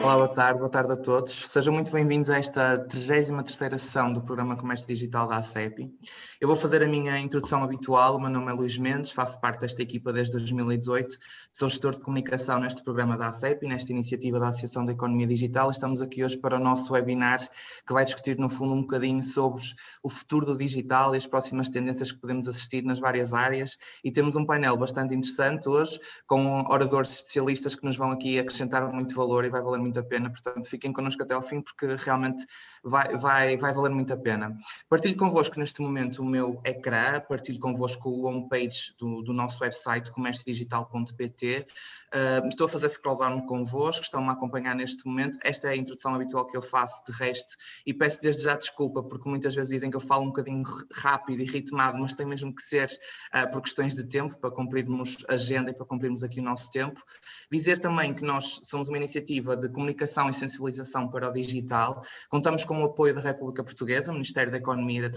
Olá, boa tarde a todos. Sejam muito bem-vindos a esta 33ª sessão do Programa Comércio Digital da ACEPI. Eu vou fazer a minha introdução habitual. O meu nome é Luís Mendes, faço parte desta equipa desde 2018, sou gestor de comunicação neste programa da ACEPI, nesta iniciativa da Associação da Economia Digital. Estamos aqui hoje para o nosso webinar, que vai discutir, no fundo, um bocadinho sobre o futuro do digital e as próximas tendências que podemos assistir nas várias áreas. E temos um painel bastante interessante hoje, com oradores especialistas que nos vão aqui acrescentar muito valor e vai valer muito a pena. Portanto, fiquem connosco até ao fim, porque realmente vai valer muito a pena. Partilho convosco neste momento o meu ecrã, partilho convosco o homepage do nosso website comerciodigital.pt. Estou a fazer scroll down convosco, estão-me a acompanhar neste momento. Esta é a introdução habitual que eu faço, de resto, e peço desde já desculpa, porque muitas vezes dizem que eu falo um bocadinho rápido e ritmado, mas tem mesmo que ser por questões de tempo, para cumprirmos a agenda e para cumprirmos aqui o nosso tempo. Dizer também que nós somos uma iniciativa de comunicação e sensibilização para o digital. Contamos com o apoio da República Portuguesa, o Ministério da Economia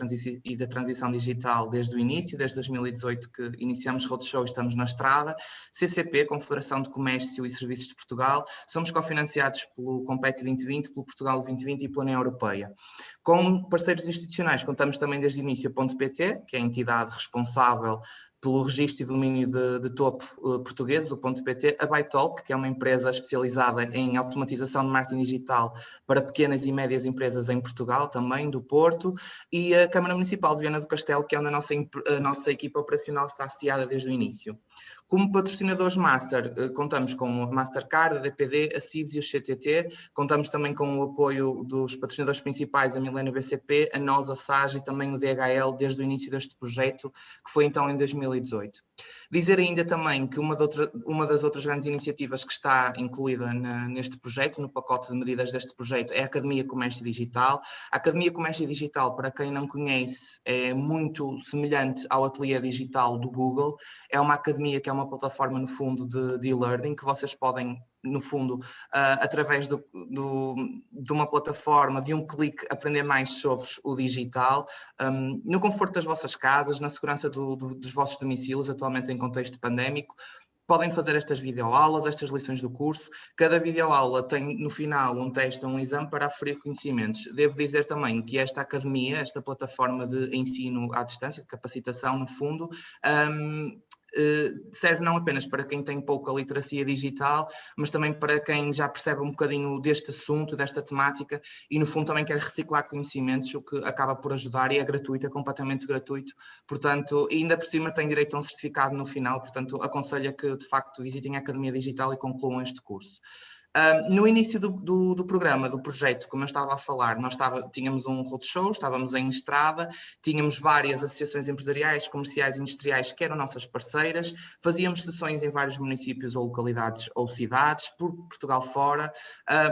e da Transição Digital, desde o início, desde 2018 que iniciamos roadshow e estamos na estrada. CCP, Confederação de Comércio e Serviços de Portugal. Somos cofinanciados pelo Compete 2020, pelo Portugal 2020 e pela União Europeia. Com parceiros institucionais, contamos também desde o início a Ponto.pt, que é a entidade responsável pelo registro e domínio de topo português, o Ponto.pt, a Bytalk, que é uma empresa especializada em automatização de marketing digital para pequenas e médias empresas em Portugal, também do Porto, e a Câmara Municipal de Viana do Castelo, que é onde a nossa equipa operacional está associada desde o início. Como patrocinadores Master, contamos com a Mastercard, a DPD, a CIBS e o CTT. Contamos também com o apoio dos patrocinadores principais, a Milênio BCP, a NOS, a SAG e também o DHL, desde o início deste projeto, que foi então em 2018. Dizer ainda também que uma das outras grandes iniciativas que está incluída neste projeto, no pacote de medidas deste projeto, é a Academia Comércio Digital. A Academia Comércio Digital, para quem não conhece, é muito semelhante ao Ateliê Digital do Google. É uma academia que é uma plataforma, no fundo, de e-learning, que vocês podem, no fundo, através de uma plataforma, de um clique, aprender mais sobre o digital, no conforto das vossas casas, na segurança dos vossos domicílios, atualmente em contexto pandémico. Podem fazer estas videoaulas, estas lições do curso. Cada videoaula tem, no final, um teste ou um exame para aferir conhecimentos. Devo dizer também que esta academia, esta plataforma de ensino à distância, de capacitação, no fundo, serve não apenas para quem tem pouca literacia digital, mas também para quem já percebe um bocadinho deste assunto, desta temática, e no fundo também quer reciclar conhecimentos, o que acaba por ajudar, e é gratuito, é completamente gratuito. Portanto, ainda por cima tem direito a um certificado no final. Portanto, aconselho a que de facto visitem a Academia Digital e concluam este curso. No início do programa, do projeto, como eu estava a falar, tínhamos um roadshow, estávamos em estrada, tínhamos várias associações empresariais, comerciais e industriais que eram nossas parceiras, fazíamos sessões em vários municípios ou localidades ou cidades, por Portugal fora,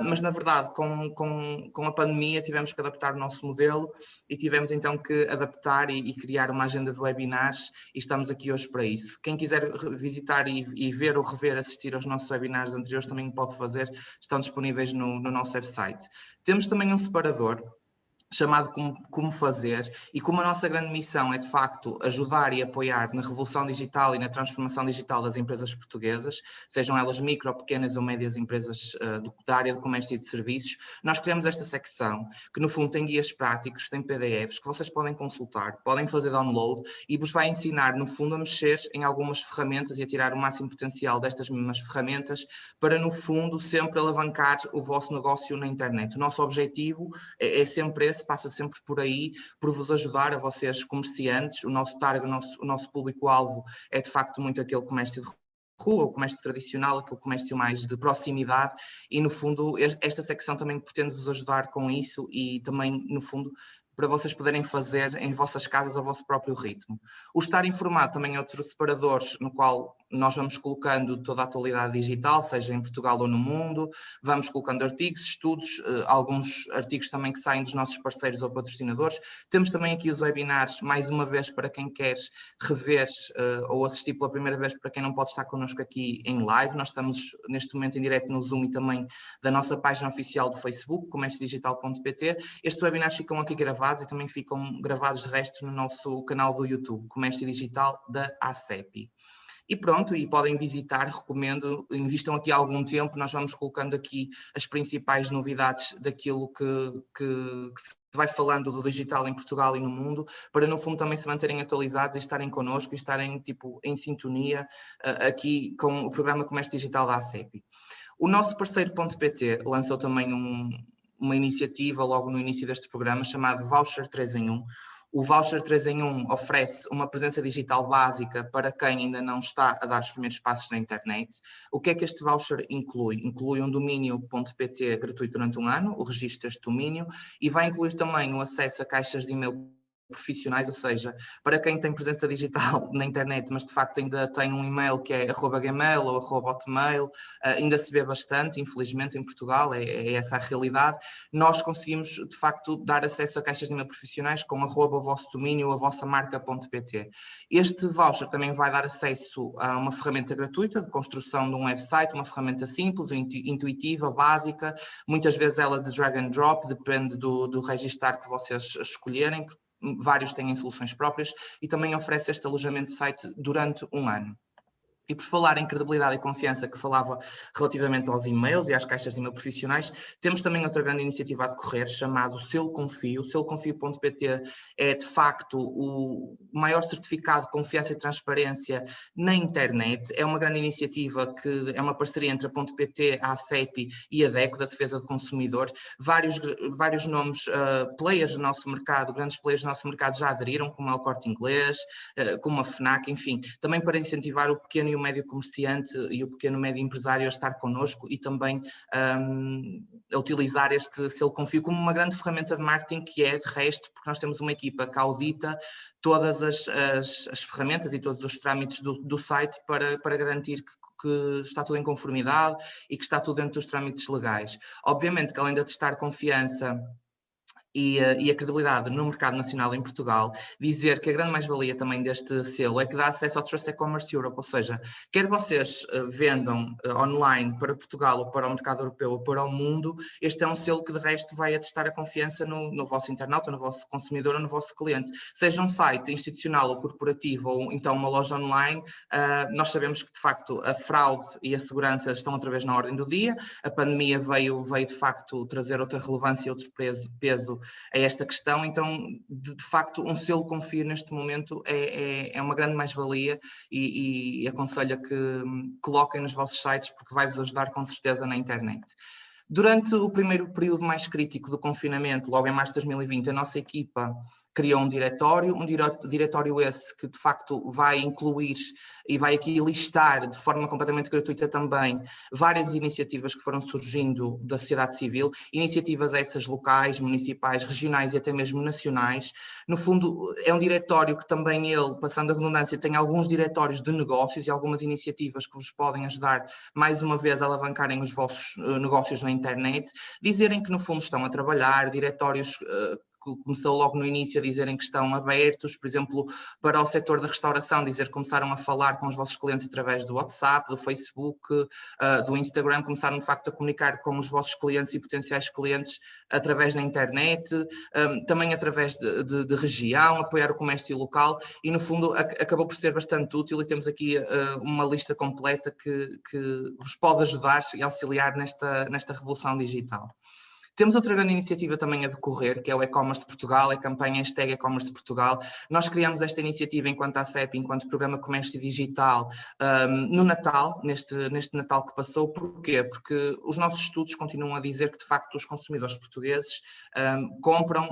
mas na verdade com a pandemia tivemos que adaptar o nosso modelo e tivemos então que adaptar e criar uma agenda de webinars, e estamos aqui hoje para isso. Quem quiser visitar e ver ou rever, assistir aos nossos webinars anteriores, também pode fazer. Estão disponíveis no nosso website. Temos também um separador chamado Como Fazer, e como a nossa grande missão é, de facto, ajudar e apoiar na revolução digital e na transformação digital das empresas portuguesas, sejam elas micro, pequenas ou médias empresas da área de comércio e de serviços, nós criamos esta secção, que no fundo tem guias práticos, tem PDFs que vocês podem consultar, podem fazer download, e vos vai ensinar, no fundo, a mexer em algumas ferramentas e a tirar o máximo potencial destas mesmas ferramentas para, no fundo, sempre alavancar o vosso negócio na internet. O nosso objetivo é sempre esse, passa sempre por aí, por vos ajudar a vocês comerciantes. O nosso target, o nosso público-alvo é de facto muito aquele comércio de rua, o comércio tradicional, aquele comércio mais de proximidade, e no fundo esta secção também pretende vos ajudar com isso, e também no fundo para vocês poderem fazer em vossas casas ao vosso próprio ritmo. O Estar Informado também é outro separador no qual nós vamos colocando toda a atualidade digital, seja em Portugal ou no mundo, vamos colocando artigos, estudos, alguns artigos também que saem dos nossos parceiros ou patrocinadores. Temos também aqui os webinars, mais uma vez, para quem quer rever ou assistir pela primeira vez, para quem não pode estar connosco aqui em live. Nós estamos neste momento em direto no Zoom e também da nossa página oficial do Facebook, comerciodigital.pt. Estes webinars ficam aqui gravados e também ficam gravados de resto no nosso canal do YouTube, Comércio Digital da ACEPI. E pronto, e podem visitar, recomendo, invistam aqui algum tempo, nós vamos colocando aqui as principais novidades daquilo que se vai falando do digital em Portugal e no mundo, para no fundo também se manterem atualizados e estarem connosco e estarem tipo, em sintonia aqui com o programa Comércio Digital da ACEP. O nosso parceiro .pt lançou também uma iniciativa logo no início deste programa chamado Voucher 3 em 1. O Voucher 3 em 1 oferece uma presença digital básica para quem ainda não está a dar os primeiros passos na internet. O que é que este voucher inclui? Inclui um domínio.pt gratuito durante um ano, o registro deste domínio, e vai incluir também o acesso a caixas de e-mail profissionais, ou seja, para quem tem presença digital na internet, mas de facto ainda tem um e-mail que é @gmail ou @hotmail, ainda se vê bastante, infelizmente, em Portugal, é essa a realidade. Nós conseguimos, de facto, dar acesso a caixas de e-mail profissionais com @o vosso domínio, a vossa marca.pt. Este voucher também vai dar acesso a uma ferramenta gratuita de construção de um website, uma ferramenta simples, intuitiva, básica, muitas vezes ela de drag and drop, depende do registar que vocês escolherem, vários têm soluções próprias, e também oferece este alojamento de site durante um ano. E por falar em credibilidade e confiança, que falava relativamente aos e-mails e às caixas de e-mail profissionais, temos também outra grande iniciativa a decorrer, chamado Selo Confio. Seloconfio.pt é, de facto, o maior certificado de confiança e transparência na internet. É uma grande iniciativa que é uma parceria entre a .pt, a ACEP e a DECO, da Defesa do Consumidor. Vários nomes, players do nosso mercado, grandes players do nosso mercado já aderiram, como a El Corte Inglês, como a FNAC, enfim, também para incentivar o pequeno e o médio comerciante e o pequeno médio empresário a estar connosco e também a utilizar este Selo Confio como uma grande ferramenta de marketing, que é, de resto, porque nós temos uma equipa que audita todas as ferramentas e todos os trâmites do site para garantir que está tudo em conformidade e que está tudo dentro dos trâmites legais. Obviamente que além de testar confiança e a credibilidade no mercado nacional em Portugal, dizer que a grande mais-valia também deste selo é que dá acesso ao Trust E-Commerce Europe, ou seja, quer vocês vendam online para Portugal ou para o mercado europeu ou para o mundo, este é um selo que de resto vai atestar a confiança no vosso internauta, no vosso consumidor ou no vosso cliente. Seja um site institucional ou corporativo ou então uma loja online, nós sabemos que de facto a fraude e a segurança estão outra vez na ordem do dia, a pandemia veio de facto trazer outra relevância e outro peso a esta questão, então de facto um selo Confio neste momento é uma grande mais-valia e aconselho a que coloquem nos vossos sites, porque vai-vos ajudar com certeza na internet. Durante o primeiro período mais crítico do confinamento, logo em março de 2020, a nossa equipa criou um diretório esse que de facto vai incluir e vai aqui listar de forma completamente gratuita também várias iniciativas que foram surgindo da sociedade civil, iniciativas essas locais, municipais, regionais e até mesmo nacionais. No fundo, é um diretório que também ele, passando a redundância, tem alguns diretórios de negócios e algumas iniciativas que vos podem ajudar, mais uma vez, a alavancarem os vossos negócios na internet, dizerem que no fundo estão a trabalhar, diretórios começou logo no início a dizerem que estão abertos, por exemplo, para o setor da restauração, dizer que começaram a falar com os vossos clientes através do WhatsApp, do Facebook, do Instagram, começaram de facto a comunicar com os vossos clientes e potenciais clientes através da internet, também através de região, apoiar o comércio local e no fundo acabou por ser bastante útil e temos aqui uma lista completa que vos pode ajudar e auxiliar nesta revolução digital. Temos outra grande iniciativa também a decorrer, que é o E-Commerce de Portugal, a campanha hashtag E-Commerce de Portugal. Nós criamos esta iniciativa enquanto ACEP, enquanto Programa Comércio Digital, no Natal, neste Natal que passou. Porquê? Porque os nossos estudos continuam a dizer que, de facto, os consumidores portugueses compram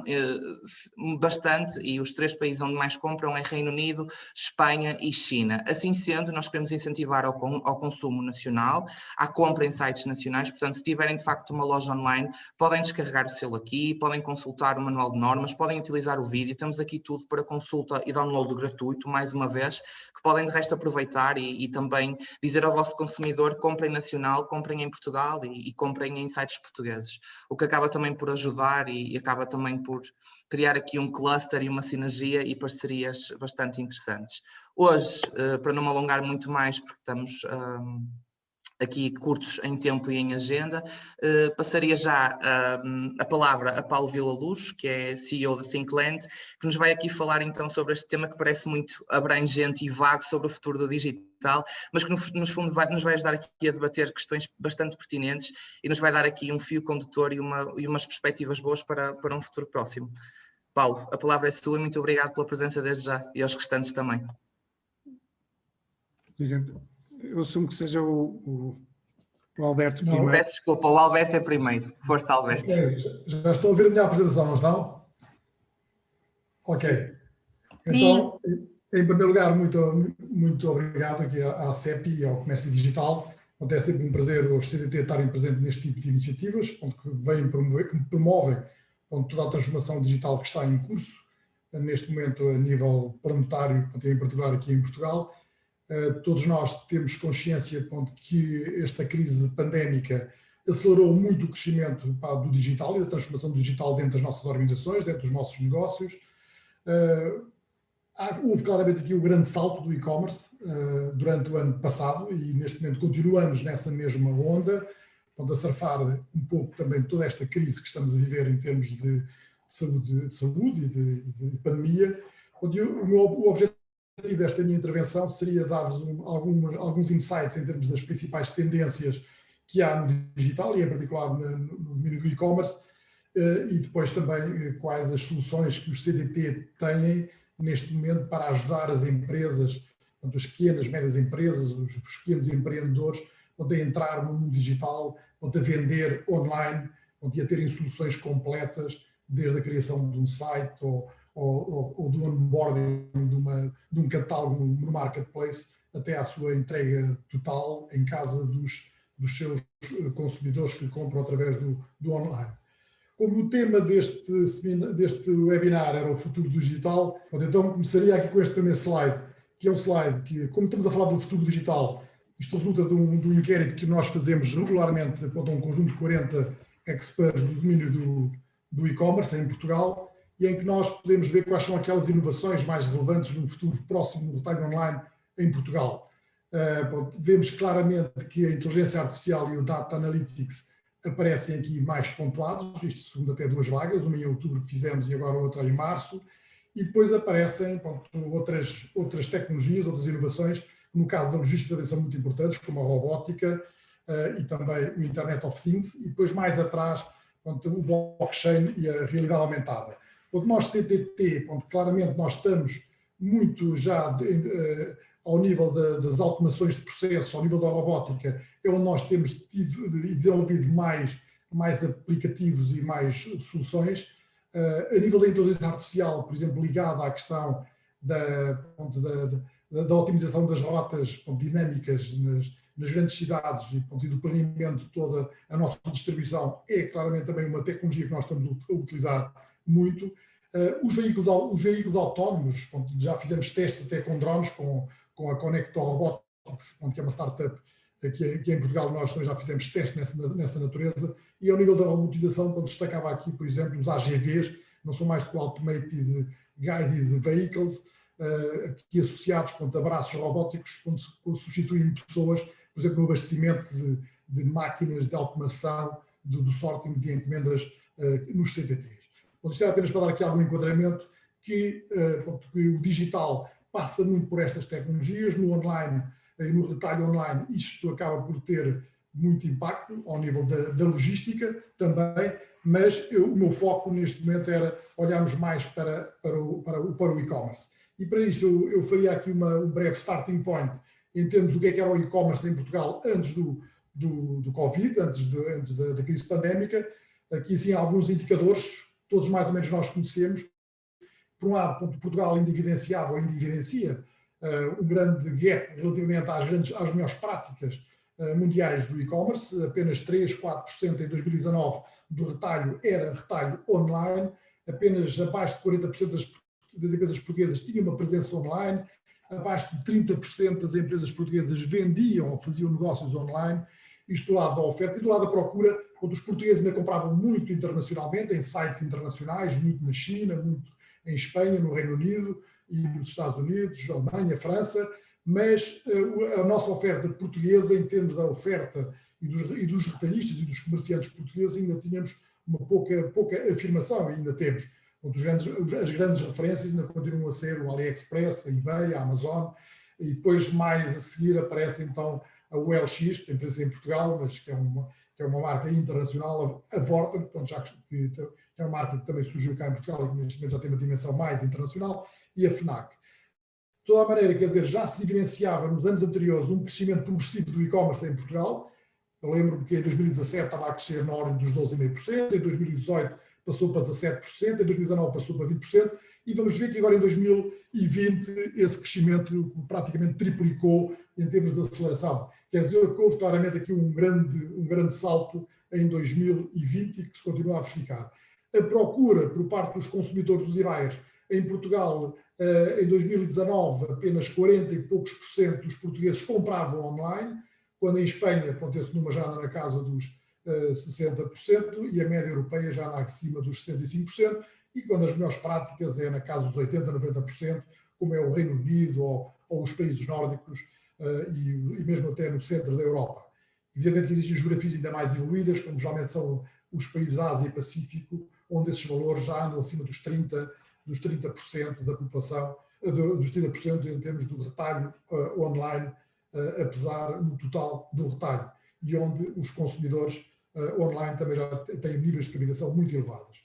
bastante e os 3 países onde mais compram é Reino Unido, Espanha e China. Assim sendo, nós queremos incentivar ao consumo nacional, à compra em sites nacionais. Portanto, se tiverem, de facto, uma loja online, podem descarregar o selo aqui, podem consultar o manual de normas, podem utilizar o vídeo, temos aqui tudo para consulta e download gratuito, mais uma vez, que podem de resto aproveitar e também dizer ao vosso consumidor: comprem nacional, comprem em Portugal e comprem em sites portugueses, o que acaba também por ajudar e acaba também por criar aqui um cluster e uma sinergia e parcerias bastante interessantes. Hoje, para não me alongar muito mais, porque estamos aqui curtos em tempo e em agenda. Passaria já a palavra a Paulo Villa-Luz, que é CEO da Thinkland, que nos vai aqui falar então sobre este tema que parece muito abrangente e vago sobre o futuro do digital, mas que no fundo nos vai ajudar aqui a debater questões bastante pertinentes e nos vai dar aqui um fio condutor e umas perspectivas boas para um futuro próximo. Paulo, a palavra é sua e muito obrigado pela presença desde já e aos restantes também. Presidente, eu assumo que seja o Alberto primeiro. Peço desculpa, o Alberto é primeiro. Força, Alberto. Okay. Já estão a ver a minha apresentação, não estão? Ok. Sim. Então, em primeiro lugar, muito obrigado aqui à CEPI e ao Comércio Digital. É sempre um prazer os CDT estarem presentes neste tipo de iniciativas, que vêm promover, que promovem toda a transformação digital que está em curso, neste momento a nível planetário, em particular aqui em Portugal. Todos nós temos consciência que esta crise pandémica acelerou muito o crescimento do digital e da transformação do digital dentro das nossas organizações, dentro dos nossos negócios. Houve claramente aqui o grande salto do e-commerce durante o ano passado e neste momento continuamos nessa mesma onda, a surfar um pouco também toda esta crise que estamos a viver em termos de saúde e de pandemia. O objetivo desta minha intervenção seria dar-vos alguns insights em termos das principais tendências que há no digital e em particular no domínio do e-commerce e depois também quais as soluções que os CDT têm neste momento para ajudar as empresas, as pequenas, médias empresas, os pequenos empreendedores, a entrar no mundo digital, a vender online, e a terem soluções completas, desde a criação de um site ou do onboarding de um catálogo no marketplace até à sua entrega total em casa dos seus consumidores que compram através do online. Como o tema deste webinar era o futuro digital, então começaria aqui com este primeiro slide, que é um slide que, como estamos a falar do futuro digital, isto resulta de um inquérito que nós fazemos regularmente para um conjunto de 40 experts do domínio do e-commerce em Portugal, e em que nós podemos ver quais são aquelas inovações mais relevantes no futuro próximo do retalho online em Portugal. Vemos claramente que a inteligência artificial e o data analytics aparecem aqui mais pontuados, isto segundo até duas vagas, uma em outubro que fizemos e agora outra em março, e depois aparecem outras tecnologias, outras inovações, que no caso da logística também são muito importantes, como a robótica e também o Internet of Things, e depois mais atrás o blockchain e a realidade aumentada. Nós, CTT, claramente nós estamos muito já ao nível das automações de processos, ao nível da robótica, é onde nós temos tido e desenvolvido mais aplicativos e mais soluções. A nível da inteligência artificial, por exemplo, ligada à questão da otimização das rotas dinâmicas nas grandes cidades e do planeamento de toda a nossa distribuição, é claramente também uma tecnologia que nós estamos a utilizar muito. Os veículos autónomos, já fizemos testes até com drones, com a Connector Robotics, que é uma startup que em Portugal nós já fizemos testes nessa natureza, e ao nível da robotização, destacava aqui, por exemplo, os AGVs, não são mais do que Automated Guided Vehicles, que associados a braços robóticos, substituem pessoas, por exemplo, no abastecimento de máquinas de automação, do sorting de encomendas nos CTTs. Isto é apenas para dar aqui algum enquadramento que o digital passa muito por estas tecnologias, no online e no retalho online isto acaba por ter muito impacto ao nível da logística também, mas o meu foco neste momento era olharmos mais para o e-commerce. E para isto eu faria aqui um breve starting point em termos do que era o e-commerce em Portugal antes do Covid, antes da crise pandémica. Aqui sim há alguns indicadores, todos mais ou menos nós conhecemos. Por um lado, Portugal evidenciava ou evidencia um grande gap relativamente às melhores práticas mundiais do e-commerce. Apenas 3, 4% em 2019 do retalho era retalho online, apenas abaixo de 40% das empresas portuguesas tinham uma presença online, abaixo de 30% das empresas portuguesas vendiam ou faziam negócios online. Isto do lado da oferta e do lado da procura, onde os portugueses ainda compravam muito internacionalmente, em sites internacionais, muito na China, muito em Espanha, no Reino Unido e nos Estados Unidos, Alemanha, França, mas a nossa oferta portuguesa, em termos da oferta e dos retalhistas e dos comerciantes portugueses, ainda tínhamos uma pouca afirmação, e ainda temos. As grandes referências ainda continuam a ser o AliExpress, a eBay, a Amazon, e depois mais a seguir aparece então a OLX, que tem presença em Portugal, mas que é uma marca internacional, a Vorten, que é uma marca que também surgiu cá em Portugal e que neste momento já tem uma dimensão mais internacional, e a FNAC. De toda a maneira, quer dizer, já se evidenciava nos anos anteriores um crescimento progressivo do e-commerce em Portugal. Eu lembro-me que em 2017 estava a crescer na ordem dos 12,5%, em 2018 passou para 17%, em 2019 passou para 20%, e vamos ver que agora em 2020 esse crescimento praticamente triplicou em termos de aceleração. Quer dizer que houve claramente aqui um grande salto em 2020 e que se continua a verificar. A procura por parte dos consumidores dos e-buyers em Portugal, em 2019, apenas 40 e poucos % dos portugueses compravam online, quando em Espanha, esse número já anda na casa dos 60% e a média europeia já anda acima dos 65%, e quando as melhores práticas é na casa dos 80%, 90%, como é o Reino Unido ou os países nórdicos e mesmo até no centro da Europa. Evidentemente que existem geografias ainda mais evoluídas, como geralmente são os países da Ásia e Pacífico, onde esses valores já andam acima dos 30% da população, dos 30% em termos do retalho online, apesar no total do retalho, e onde os consumidores online também já têm níveis de qualificação muito elevados.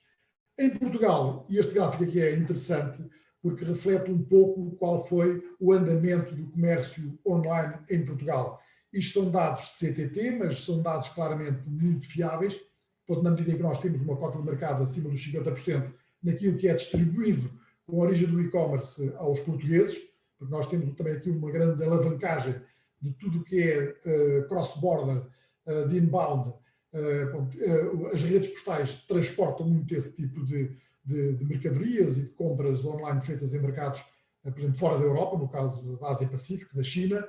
Em Portugal, e este gráfico aqui é interessante, porque reflete um pouco qual foi o andamento do comércio online em Portugal. Isto são dados CTT, mas são dados claramente muito fiáveis, portanto, na medida em que nós temos uma cota de mercado acima dos 50% naquilo que é distribuído com a origem do e-commerce aos portugueses, porque nós temos também aqui uma grande alavancagem de tudo o que é cross-border, de inbound. As redes postais transportam muito esse tipo de mercadorias e de compras online feitas em mercados, por exemplo, fora da Europa, no caso da Ásia Pacífico, da China.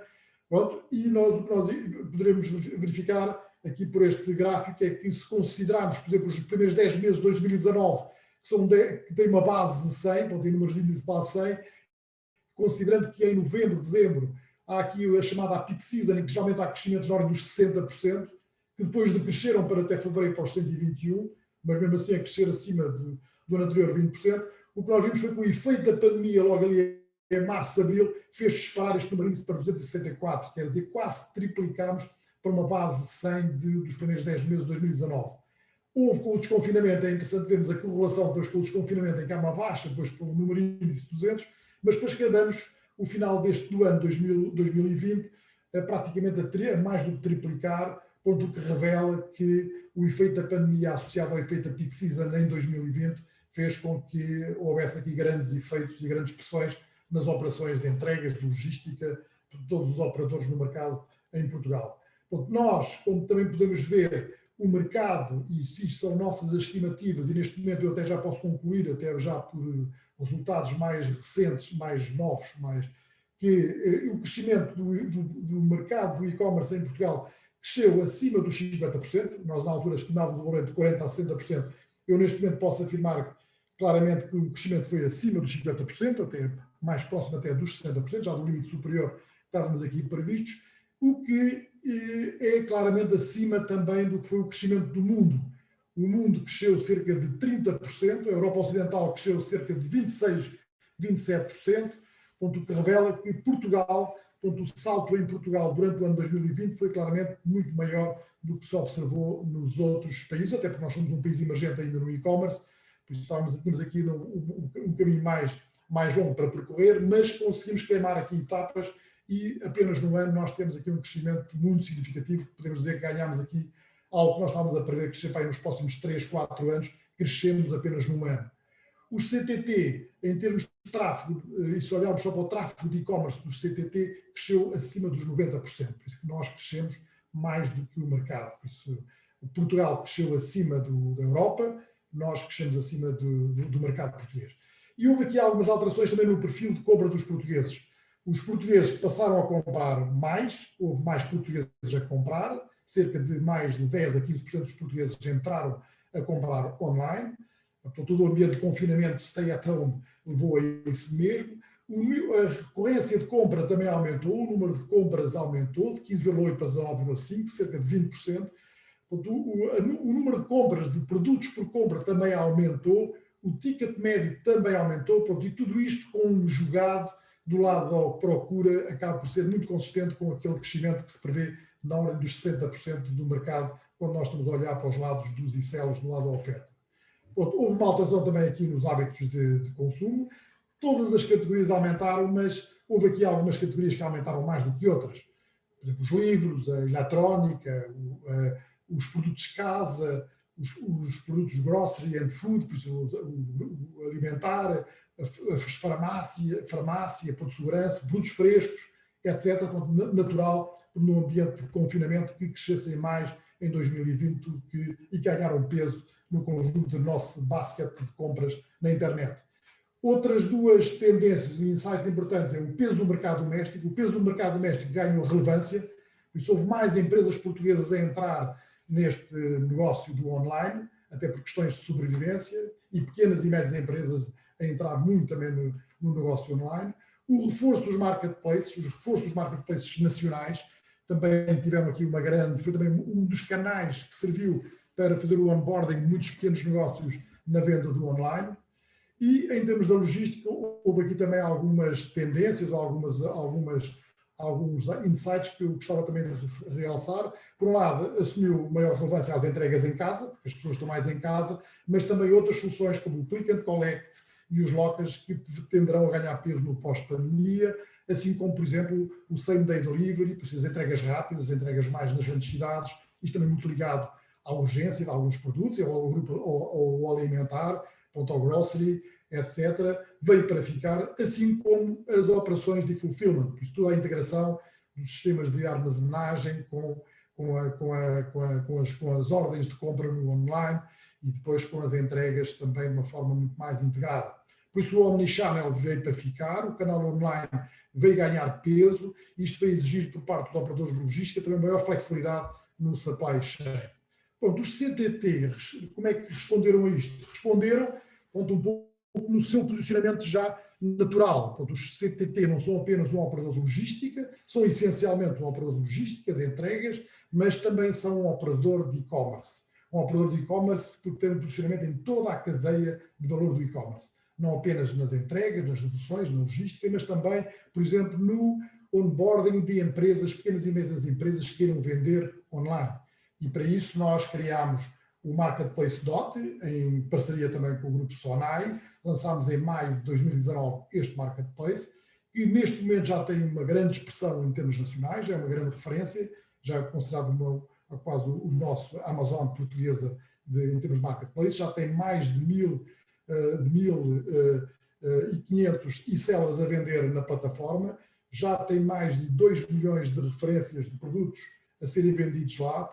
E o que nós poderemos verificar aqui por este gráfico é que, se considerarmos, por exemplo, os primeiros 10 meses de 2019, que tem uma base de 100, tem números de índice de base 100, considerando que em novembro, dezembro, há aqui a chamada peak season, em que geralmente há crescimentos na ordem dos 60%, que depois cresceram para até fevereiro para os 121%, mas mesmo assim a crescer acima do ano anterior 20%. O que nós vimos foi que o efeito da pandemia, logo ali em março, abril, fez disparar este número para 264, quer dizer, quase que triplicámos para uma base 100 dos primeiros 10 meses de 2019. Houve com o desconfinamento, é interessante vermos a correlação depois com o desconfinamento, em que há uma baixa, depois pelo número índice 200, mas depois que andamos, o final do ano 2020, praticamente a mais do que triplicar, ponto que revela que o efeito da pandemia associado ao efeito da peak season em 2020 fez com que houvesse aqui grandes efeitos e grandes pressões nas operações de entregas, de logística, de todos os operadores no mercado em Portugal. Portanto, nós, como também podemos ver, o mercado, e se isto são nossas estimativas, e neste momento eu até já posso concluir, até já por resultados mais recentes, mais novos, que o crescimento do mercado do e-commerce em Portugal cresceu acima dos 50%, nós na altura estimávamos o valor de 40% a 60%, eu neste momento posso afirmar claramente que o crescimento foi acima dos 50%, até mais próximo até dos 60%, já do limite superior que estávamos aqui previstos, o que é claramente acima também do que foi o crescimento do mundo. O mundo cresceu cerca de 30%, a Europa Ocidental cresceu cerca de 26%, 27%, o que revela que Portugal, o salto em Portugal durante o ano 2020 foi claramente muito maior do que se observou nos outros países, até porque nós somos um país emergente ainda no e-commerce, por isso tínhamos aqui um caminho mais longo para percorrer, mas conseguimos queimar aqui etapas e apenas no ano nós temos aqui um crescimento muito significativo, podemos dizer que ganhámos aqui algo que nós estávamos a prever crescer para aí nos próximos 3, 4 anos, crescemos apenas num ano. Os CTT, em termos de tráfego, e se olharmos só para o tráfego de e-commerce dos CTT, cresceu acima dos 90%, por isso que nós crescemos mais do que o mercado. Por isso, Portugal cresceu acima da Europa, nós crescemos acima do mercado português. E houve aqui algumas alterações também no perfil de compra dos portugueses. Os portugueses passaram a comprar mais, houve mais portugueses a comprar, cerca de mais de 10 a 15% dos portugueses entraram a comprar online. Portanto, todo o ambiente de confinamento, stay at home, levou a isso mesmo. A recorrência de compra também aumentou, o número de compras aumentou de 15,8 para 19,5, cerca de 20%. O número de compras de produtos por compra também aumentou, o ticket médio também aumentou, e tudo isto conjugado do lado da procura acaba por ser muito consistente com aquele crescimento que se prevê na ordem dos 60% do mercado, quando nós estamos a olhar para os lados dos e-sellers, do lado da oferta. Houve uma alteração também aqui nos hábitos de consumo. Todas as categorias aumentaram, mas houve aqui algumas categorias que aumentaram mais do que outras. Por exemplo, os livros, a eletrónica, os produtos de casa, os produtos grocery and food, por exemplo, o alimentar, a farmácia, ponto de segurança, produtos frescos, etc. Natural, num ambiente de confinamento que crescessem mais em 2020 e ganharam peso no conjunto do nosso basket de compras na internet. Outras duas tendências e insights importantes é o peso do mercado doméstico. O peso do mercado doméstico ganhou relevância, por isso houve mais empresas portuguesas a entrar neste negócio do online, até por questões de sobrevivência, e pequenas e médias empresas a entrar muito também no negócio online. O reforço dos marketplaces, os reforços dos marketplaces nacionais, também tiveram aqui uma grande, foi também um dos canais que serviu para fazer o onboarding de muitos pequenos negócios na venda do online. E em termos da logística, houve aqui também algumas tendências, alguns insights que eu gostava também de realçar. Por um lado, assumiu maior relevância às entregas em casa, porque as pessoas estão mais em casa, mas também outras soluções como o Click and Collect e os lockers que tenderão a ganhar peso no pós-pandemia, assim como, por exemplo, o Same Day Delivery, por as entregas rápidas, as entregas mais nas grandes cidades, isto também muito ligado à urgência de alguns produtos, ao alimentar, ao grocery, etc., veio para ficar, assim como as operações de fulfillment, por isso toda a integração dos sistemas de armazenagem com as ordens de compra no online e depois com as entregas também de uma forma muito mais integrada. Por isso o Omnichannel veio para ficar, o canal online veio ganhar peso, e isto veio exigir por parte dos operadores de logística também maior flexibilidade no supply chain. Pronto, os CTT, como é que responderam a isto? Responderam um pouco no seu posicionamento já natural. Pronto, os CTT não são apenas um operador de logística, são essencialmente um operador de logística, de entregas, mas também são um operador de e-commerce. Um operador de e-commerce porque tem um posicionamento em toda a cadeia de valor do e-commerce. Não apenas nas entregas, nas reduções, na logística, mas também, por exemplo, no onboarding de empresas, pequenas e médias empresas que queiram vender online. E para isso nós criámos o Marketplace Dot, em parceria também com o grupo Sonai. Lançámos em maio de 2019 este Marketplace, que neste momento já tem uma grande expressão em termos nacionais, já é uma grande referência, já é considerado quase o nosso Amazon portuguesa em termos de Marketplace, já tem mais de 1.500 e-sellers a vender na plataforma, já tem mais de 2 milhões de referências de produtos a serem vendidos lá,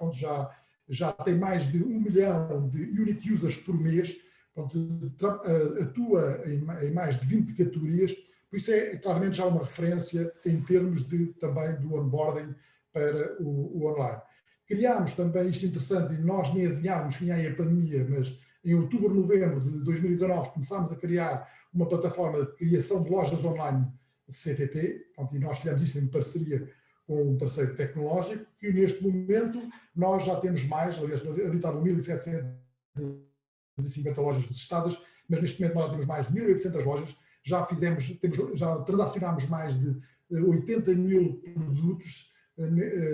já tem mais de 1 milhão de unique users por mês, atua em mais de 20 categorias, por isso é claramente já uma referência em termos também do onboarding para o online. Criámos também, isto interessante, e nós nem adivinhávamos que vinha aí a pandemia, mas em outubro, novembro de 2019 começámos a criar uma plataforma de criação de lojas online CTT, e nós fizemos isso em parceria com um parceiro tecnológico, que neste momento nós já temos mais, aliás, ali estavam 1.750 lojas registradas, mas neste momento nós já temos mais de 1.800 lojas, já transacionámos mais de 80 mil produtos,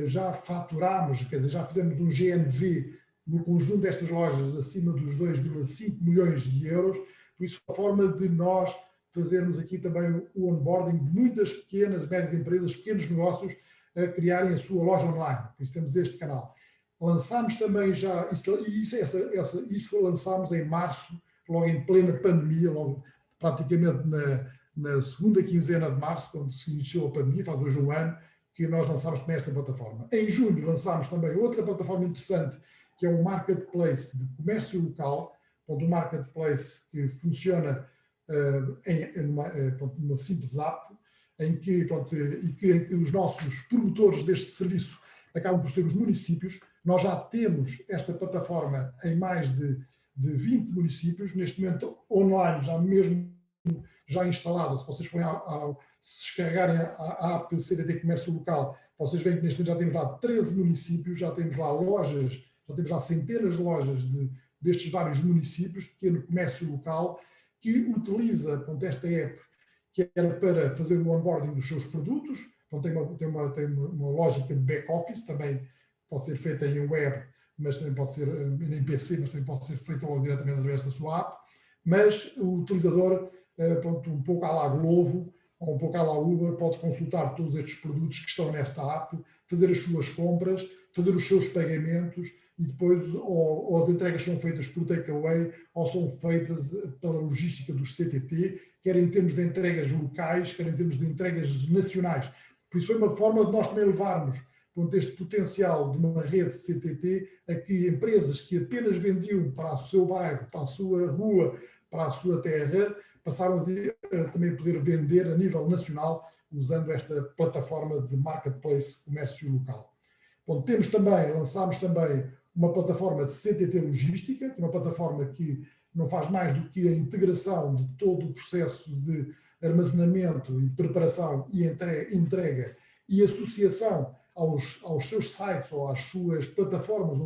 já faturámos, quer dizer, já fizemos um GMV no conjunto destas lojas acima dos 2,5 milhões de euros, por isso é uma forma de nós fazermos aqui também o onboarding de muitas pequenas, médias empresas, pequenos negócios a criarem a sua loja online, por isso temos este canal. Lançámos também já, isso lançámos em março, logo em plena pandemia, logo praticamente na segunda quinzena de março, quando se iniciou a pandemia, faz hoje um ano, que nós lançámos também esta plataforma. Em junho lançámos também outra plataforma interessante, que é um marketplace de comércio local, um marketplace que funciona numa simples app, em que os nossos promotores deste serviço acabam por ser os municípios. Nós já temos esta plataforma em mais de 20 municípios, neste momento online, já mesmo já instalada. Se vocês forem se descarregarem a app CTT Comércio Local, vocês veem que neste momento já temos lá 13 municípios, já temos lá lojas, já temos lá centenas de lojas destes vários municípios, de pequeno comércio local, que utiliza, portanto, esta app, que era para fazer o onboarding dos seus produtos. Então, tem uma lógica de back-office, também pode ser feita em web, mas também pode ser em PC, mas também pode ser feita logo diretamente através da sua app. Mas o utilizador, pronto, um pouco à la Glovo, ou um pouco à la Uber, pode consultar todos estes produtos que estão nesta app, fazer as suas compras, fazer os seus pagamentos, e depois ou as entregas são feitas por takeaway ou são feitas pela logística dos CTT, quer em termos de entregas locais, quer em termos de entregas nacionais. Por isso foi uma forma de nós também levarmos, portanto, este potencial de uma rede CTT a que empresas que apenas vendiam para o seu bairro, para a sua rua, para a sua terra, passaram a também poder vender a nível nacional usando esta plataforma de marketplace comércio local. Bom, lançámos também uma plataforma de CTT Logística, que é uma plataforma que não faz mais do que a integração de todo o processo de armazenamento e de preparação e entrega e associação aos seus sites ou às suas plataformas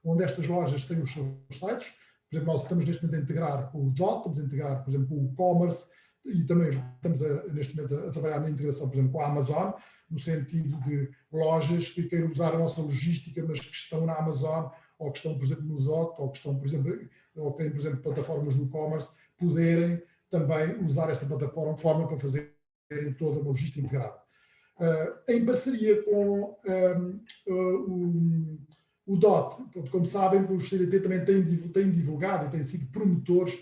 onde estas lojas têm os seus sites. Por exemplo, nós estamos neste momento a integrar com o DOT, estamos a integrar, por exemplo, com o e-commerce e também estamos neste momento a trabalhar na integração, por exemplo, com a Amazon, no sentido de lojas que queiram usar a nossa logística, mas que estão na Amazon, ou que estão, por exemplo, no DOT, ou que estão, por exemplo, ou têm, por exemplo, plataformas no e-commerce, poderem também usar esta plataforma para fazerem toda uma logística integrada. Em parceria com o DOT, como sabem, os CTT também têm divulgado e têm sido promotores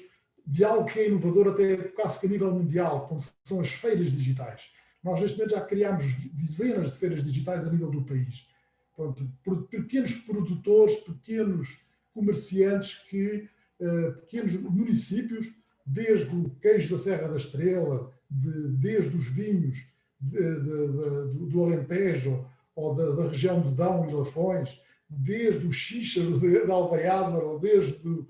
de algo que é inovador até quase que a nível mundial, como são as feiras digitais. Nós, neste momento, já criámos dezenas de feiras digitais a nível do país. Pronto, pequenos produtores, pequenos comerciantes, pequenos municípios, desde o queijo da Serra da Estrela, desde os vinhos do Alentejo ou da região do Dão e Lafões, desde o xíxaro de Albaiázar ou desde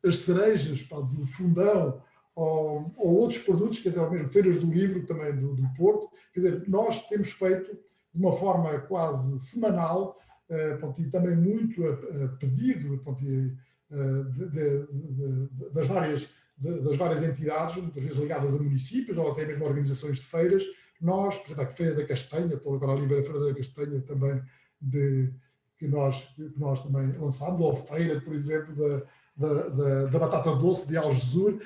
as cerejas do Fundão, ou outros produtos, quer dizer, ou mesmo feiras do livro também do Porto. Quer dizer, nós temos feito de uma forma quase semanal, e também muito a pedido das várias entidades, muitas vezes ligadas a municípios ou até mesmo a organizações de feiras. Nós, por exemplo, a Feira da Castanha, estou agora a ver a Feira da Castanha também, que nós também lançámos, ou a feira, por exemplo, da batata doce de Algesur.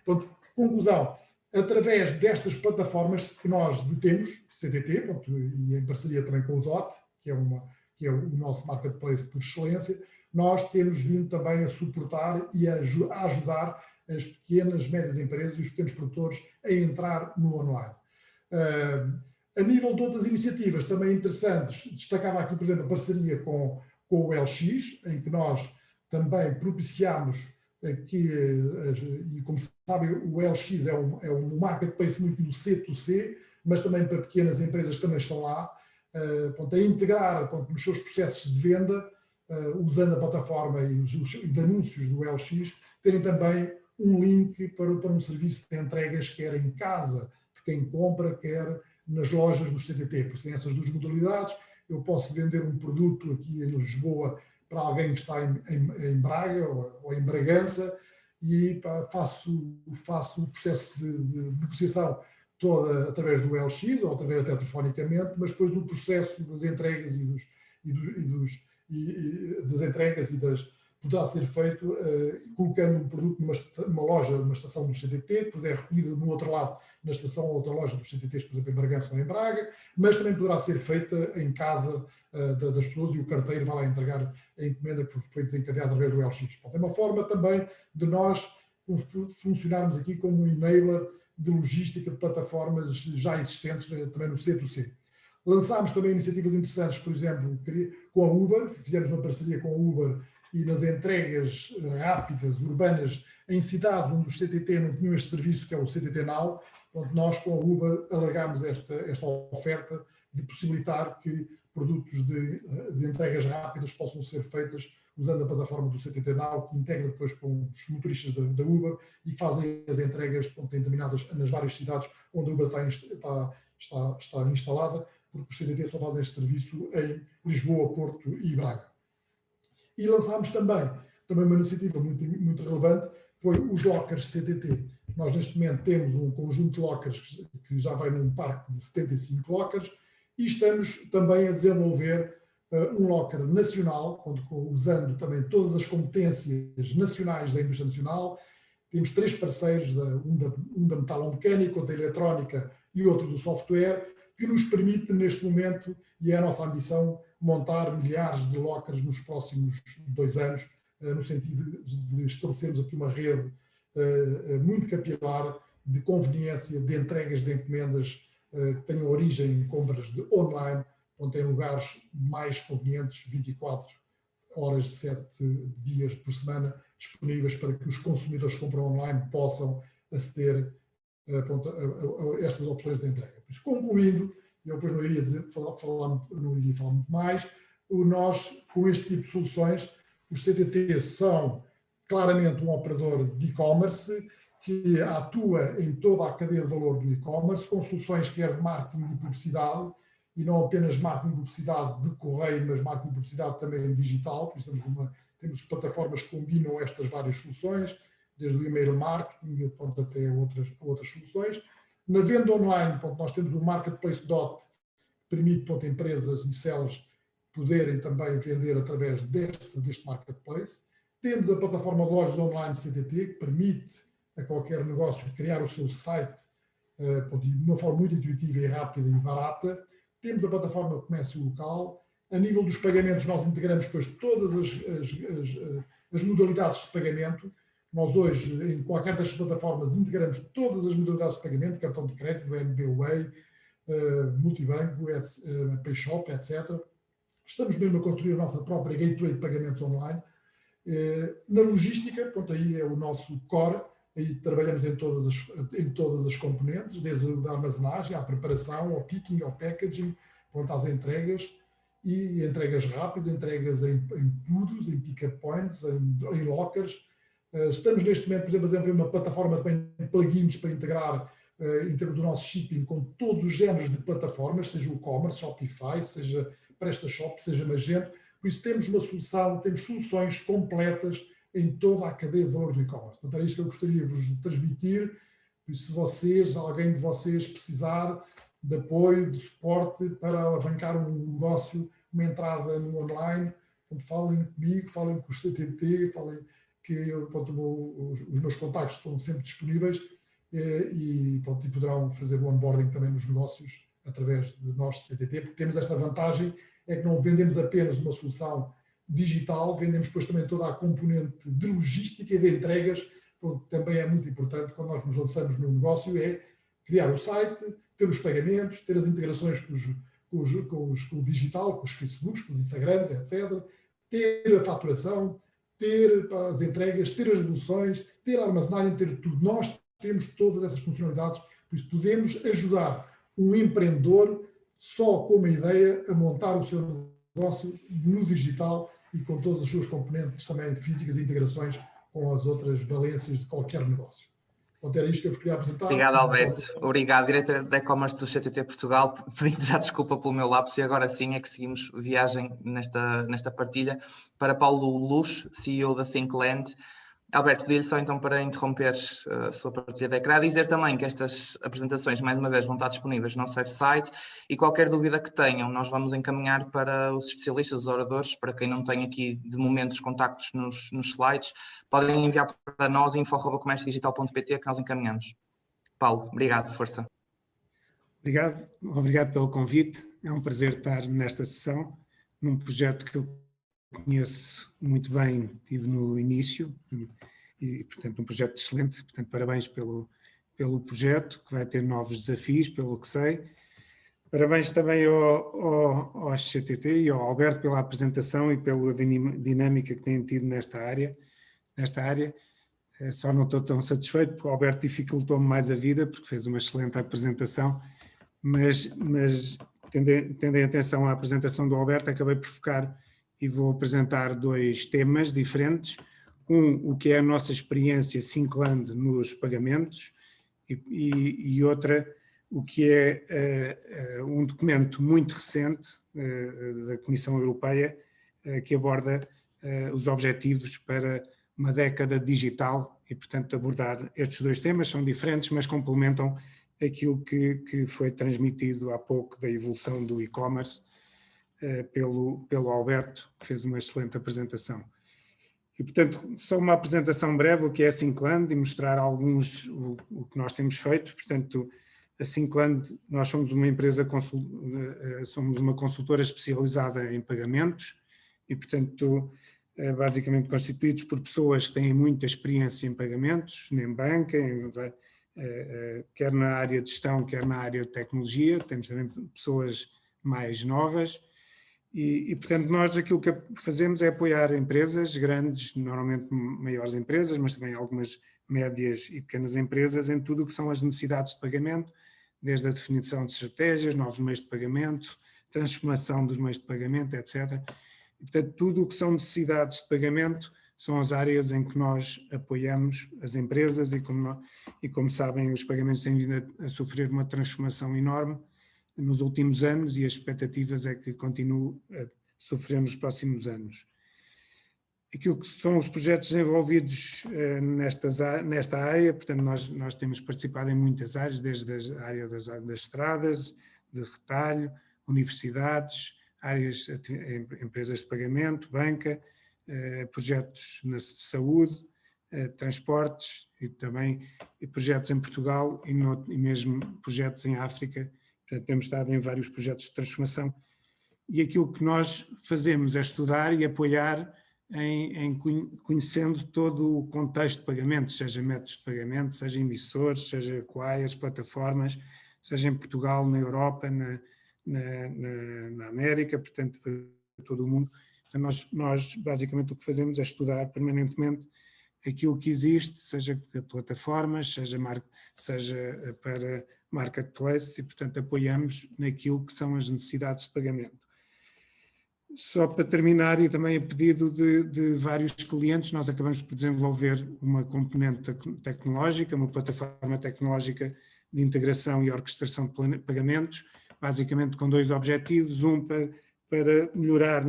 Portanto, conclusão, através destas plataformas que nós temos, CTT, e em parceria também com o DOT, que é o nosso marketplace por excelência, nós temos vindo também a suportar e a ajudar as pequenas, médias empresas e os pequenos produtores a entrar no online. A nível de outras iniciativas também interessantes, destacava aqui, por exemplo, a parceria com o LX, em que nós também propiciamos e como sabem, o LX é um marketplace muito no C2C, mas também para pequenas empresas que também estão lá, a integrar nos seus processos de venda, usando a plataforma e de anúncios do LX, terem também um link para um serviço de entregas, quer em casa de quem compra, quer nas lojas do CTT. Por isso, tem essas duas modalidades. Eu posso vender um produto aqui em Lisboa para alguém que está em Braga ou em Bragança e faço o processo de negociação toda através do LX ou através até telefonicamente, mas depois o processo das entregas das entregas poderá ser feito colocando um produto numa loja, numa estação do CTT, depois é recolhido no outro lado, na estação ou outra loja dos CTTs, por exemplo, em Bragança ou em Braga, mas também poderá ser feita em casa das pessoas e o carteiro vai lá entregar a encomenda que foi desencadeada através do LX. É uma forma também de nós funcionarmos aqui como um enabler de logística de plataformas já existentes também no C2C. Lançámos também iniciativas interessantes, por exemplo, com a Uber, fizemos uma parceria com a Uber e nas entregas rápidas, urbanas, em cidades onde os CTT não tinham este serviço, que é o CTT Now, onde nós com a Uber alargámos esta oferta de possibilitar que produtos de entregas rápidas possam ser feitas usando a plataforma do CTT Now, que integra depois com os motoristas da Uber e que fazem as entregas em determinadas, nas várias cidades onde a Uber está instalada, porque os CTT só fazem este serviço em Lisboa, Porto e Braga. E lançámos também uma iniciativa muito relevante, foi os lockers CTT. Nós neste momento temos um conjunto de lockers que já vai num parque de 75 lockers e estamos também a desenvolver um locker nacional, usando também todas as competências nacionais da indústria nacional. Temos 3 parceiros, um da metalomecânica, outro da eletrónica e outro do software, que nos permite neste momento, e é a nossa ambição, montar milhares de lockers nos próximos 2 anos, no sentido de estabelecermos aqui uma rede muito capilar de conveniência de entregas de encomendas que tenham origem em compras online, onde tem lugares mais convenientes, 24 horas, 7 dias por semana, disponíveis para que os consumidores que compram online possam aceder a estas opções de entrega. Por isso, concluindo, eu depois não iria falar muito mais, nós, com este tipo de soluções, os CTT são claramente um operador de e-commerce que atua em toda a cadeia de valor do e-commerce, com soluções quer de marketing e publicidade, e não apenas marketing e publicidade de correio, mas marketing e publicidade também digital. Por isso temos plataformas que combinam estas várias soluções, desde o e-mail marketing até outras soluções. Na venda online, nós temos o Marketplace Dot, que permite empresas e sellers poderem também vender através deste marketplace. Temos a plataforma de lojas online CTT, que permite a qualquer negócio criar o seu site de uma forma muito intuitiva e rápida e barata. Temos a plataforma de comércio local. A nível dos pagamentos, nós integramos depois todas as modalidades de pagamento. Nós hoje, em qualquer das plataformas, integramos todas as modalidades de pagamento, cartão de crédito, MBWay, multibanco, PayShop, etc. Estamos mesmo a construir a nossa própria gateway de pagamentos online. Na logística, aí é o nosso core, aí trabalhamos em todas as componentes, desde a armazenagem, à preparação, ao picking, ao packaging, às entregas, e entregas rápidas, entregas em pudos, em pick-up points, em lockers. Estamos neste momento, por exemplo, a desenvolver uma plataforma de plugins para integrar, em termos do nosso shipping, com todos os géneros de plataformas, seja o e-commerce, Shopify, seja PrestaShop, seja Magento. Por isso temos temos soluções completas em toda a cadeia de valor do e-commerce. Portanto, era isto que eu gostaria de vos transmitir. Por isso, se alguém de vocês precisar de apoio, de suporte para alavancar um negócio, uma entrada no online, falem comigo, falem com os CTT, falem que os meus contactos estão sempre disponíveis e poderão fazer o onboarding também nos negócios através de nós, CTT, porque temos esta vantagem, é que não vendemos apenas uma solução digital, vendemos depois também toda a componente de logística e de entregas, porque também é muito importante quando nós nos lançamos no negócio, é criar o site, ter os pagamentos, ter as integrações com o digital, com os Facebooks, com os Instagrams, etc. Ter a faturação, ter as entregas, ter as devoluções, ter a armazenagem, ter tudo. Nós temos todas essas funcionalidades, por isso podemos ajudar um empreendedor só com uma ideia a montar o seu negócio no digital e com todas as suas componentes também físicas e integrações com as outras valências de qualquer negócio. Portanto, era isto que eu vos queria apresentar. Obrigado, Alberto. Obrigado, diretor de e-commerce do CTT Portugal. Pedindo já desculpa pelo meu lapso e agora sim é que seguimos viagem nesta partilha para Paulo Luz, CEO da Thinkland. Alberto, pedi-lhe só então para interromper a sua partilha de ecrã, dizer também que estas apresentações, mais uma vez, vão estar disponíveis no nosso website e qualquer dúvida que tenham, nós vamos encaminhar para os especialistas, os oradores, para quem não tem aqui de momento os contactos nos slides, podem enviar para nós info@comérciodigital.pt que nós encaminhamos. Paulo, obrigado, força. Obrigado pelo convite, é um prazer estar nesta sessão, num projeto que eu conheço muito bem, tive no início e, portanto, um projeto excelente. Portanto, parabéns pelo projeto, que vai ter novos desafios, pelo que sei. Parabéns também ao CTT e ao Alberto pela apresentação e pela dinâmica que têm tido nesta área. Só não estou tão satisfeito porque o Alberto dificultou-me mais a vida, porque fez uma excelente apresentação, mas tendo em atenção à apresentação do Alberto, acabei por focar e vou apresentar dois temas diferentes. O que é a nossa experiência Syncland nos pagamentos e outra, o que é um documento muito recente da Comissão Europeia que aborda os objetivos para uma década digital e, portanto, abordar estes dois temas. São diferentes, mas complementam aquilo que foi transmitido há pouco da evolução do e-commerce pelo Alberto, que fez uma excelente apresentação. E, portanto, só uma apresentação breve, o que é a Syncland, e mostrar alguns, o que nós temos feito. Portanto, a Syncland, nós somos uma empresa, somos uma consultora especializada em pagamentos e, portanto, basicamente constituídos por pessoas que têm muita experiência em pagamentos, em banca, quer na área de gestão, quer na área de tecnologia. Temos também pessoas mais novas. E, portanto, nós aquilo que fazemos é apoiar empresas grandes, normalmente maiores empresas, mas também algumas médias e pequenas empresas, em tudo o que são as necessidades de pagamento, desde a definição de estratégias, novos meios de pagamento, transformação dos meios de pagamento, etc. E, portanto, tudo o que são necessidades de pagamento são as áreas em que nós apoiamos as empresas e como sabem, os pagamentos têm vindo a sofrer uma transformação enorme nos últimos anos e as expectativas é que continue a sofrer nos próximos anos. Aquilo que são os projetos desenvolvidos nesta área, portanto, nós temos participado em muitas áreas, desde a área das estradas, de retalho, universidades, áreas, empresas de pagamento, banca, projetos na saúde, transportes e também projetos em Portugal e mesmo projetos em África. Portanto, temos estado em vários projetos de transformação e aquilo que nós fazemos é estudar e apoiar em conhecendo todo o contexto de pagamentos, seja métodos de pagamento, seja emissores, seja acquirers, plataformas, seja em Portugal, na Europa, na América, portanto, para todo o mundo. Então, nós basicamente o que fazemos é estudar permanentemente aquilo que existe, seja plataformas, seja para marketplace e, portanto, apoiamos naquilo que são as necessidades de pagamento. Só para terminar, e também a pedido de vários clientes, nós acabamos por desenvolver uma componente tecnológica, uma plataforma tecnológica de integração e orquestração de pagamentos, basicamente com dois objetivos, um para melhorar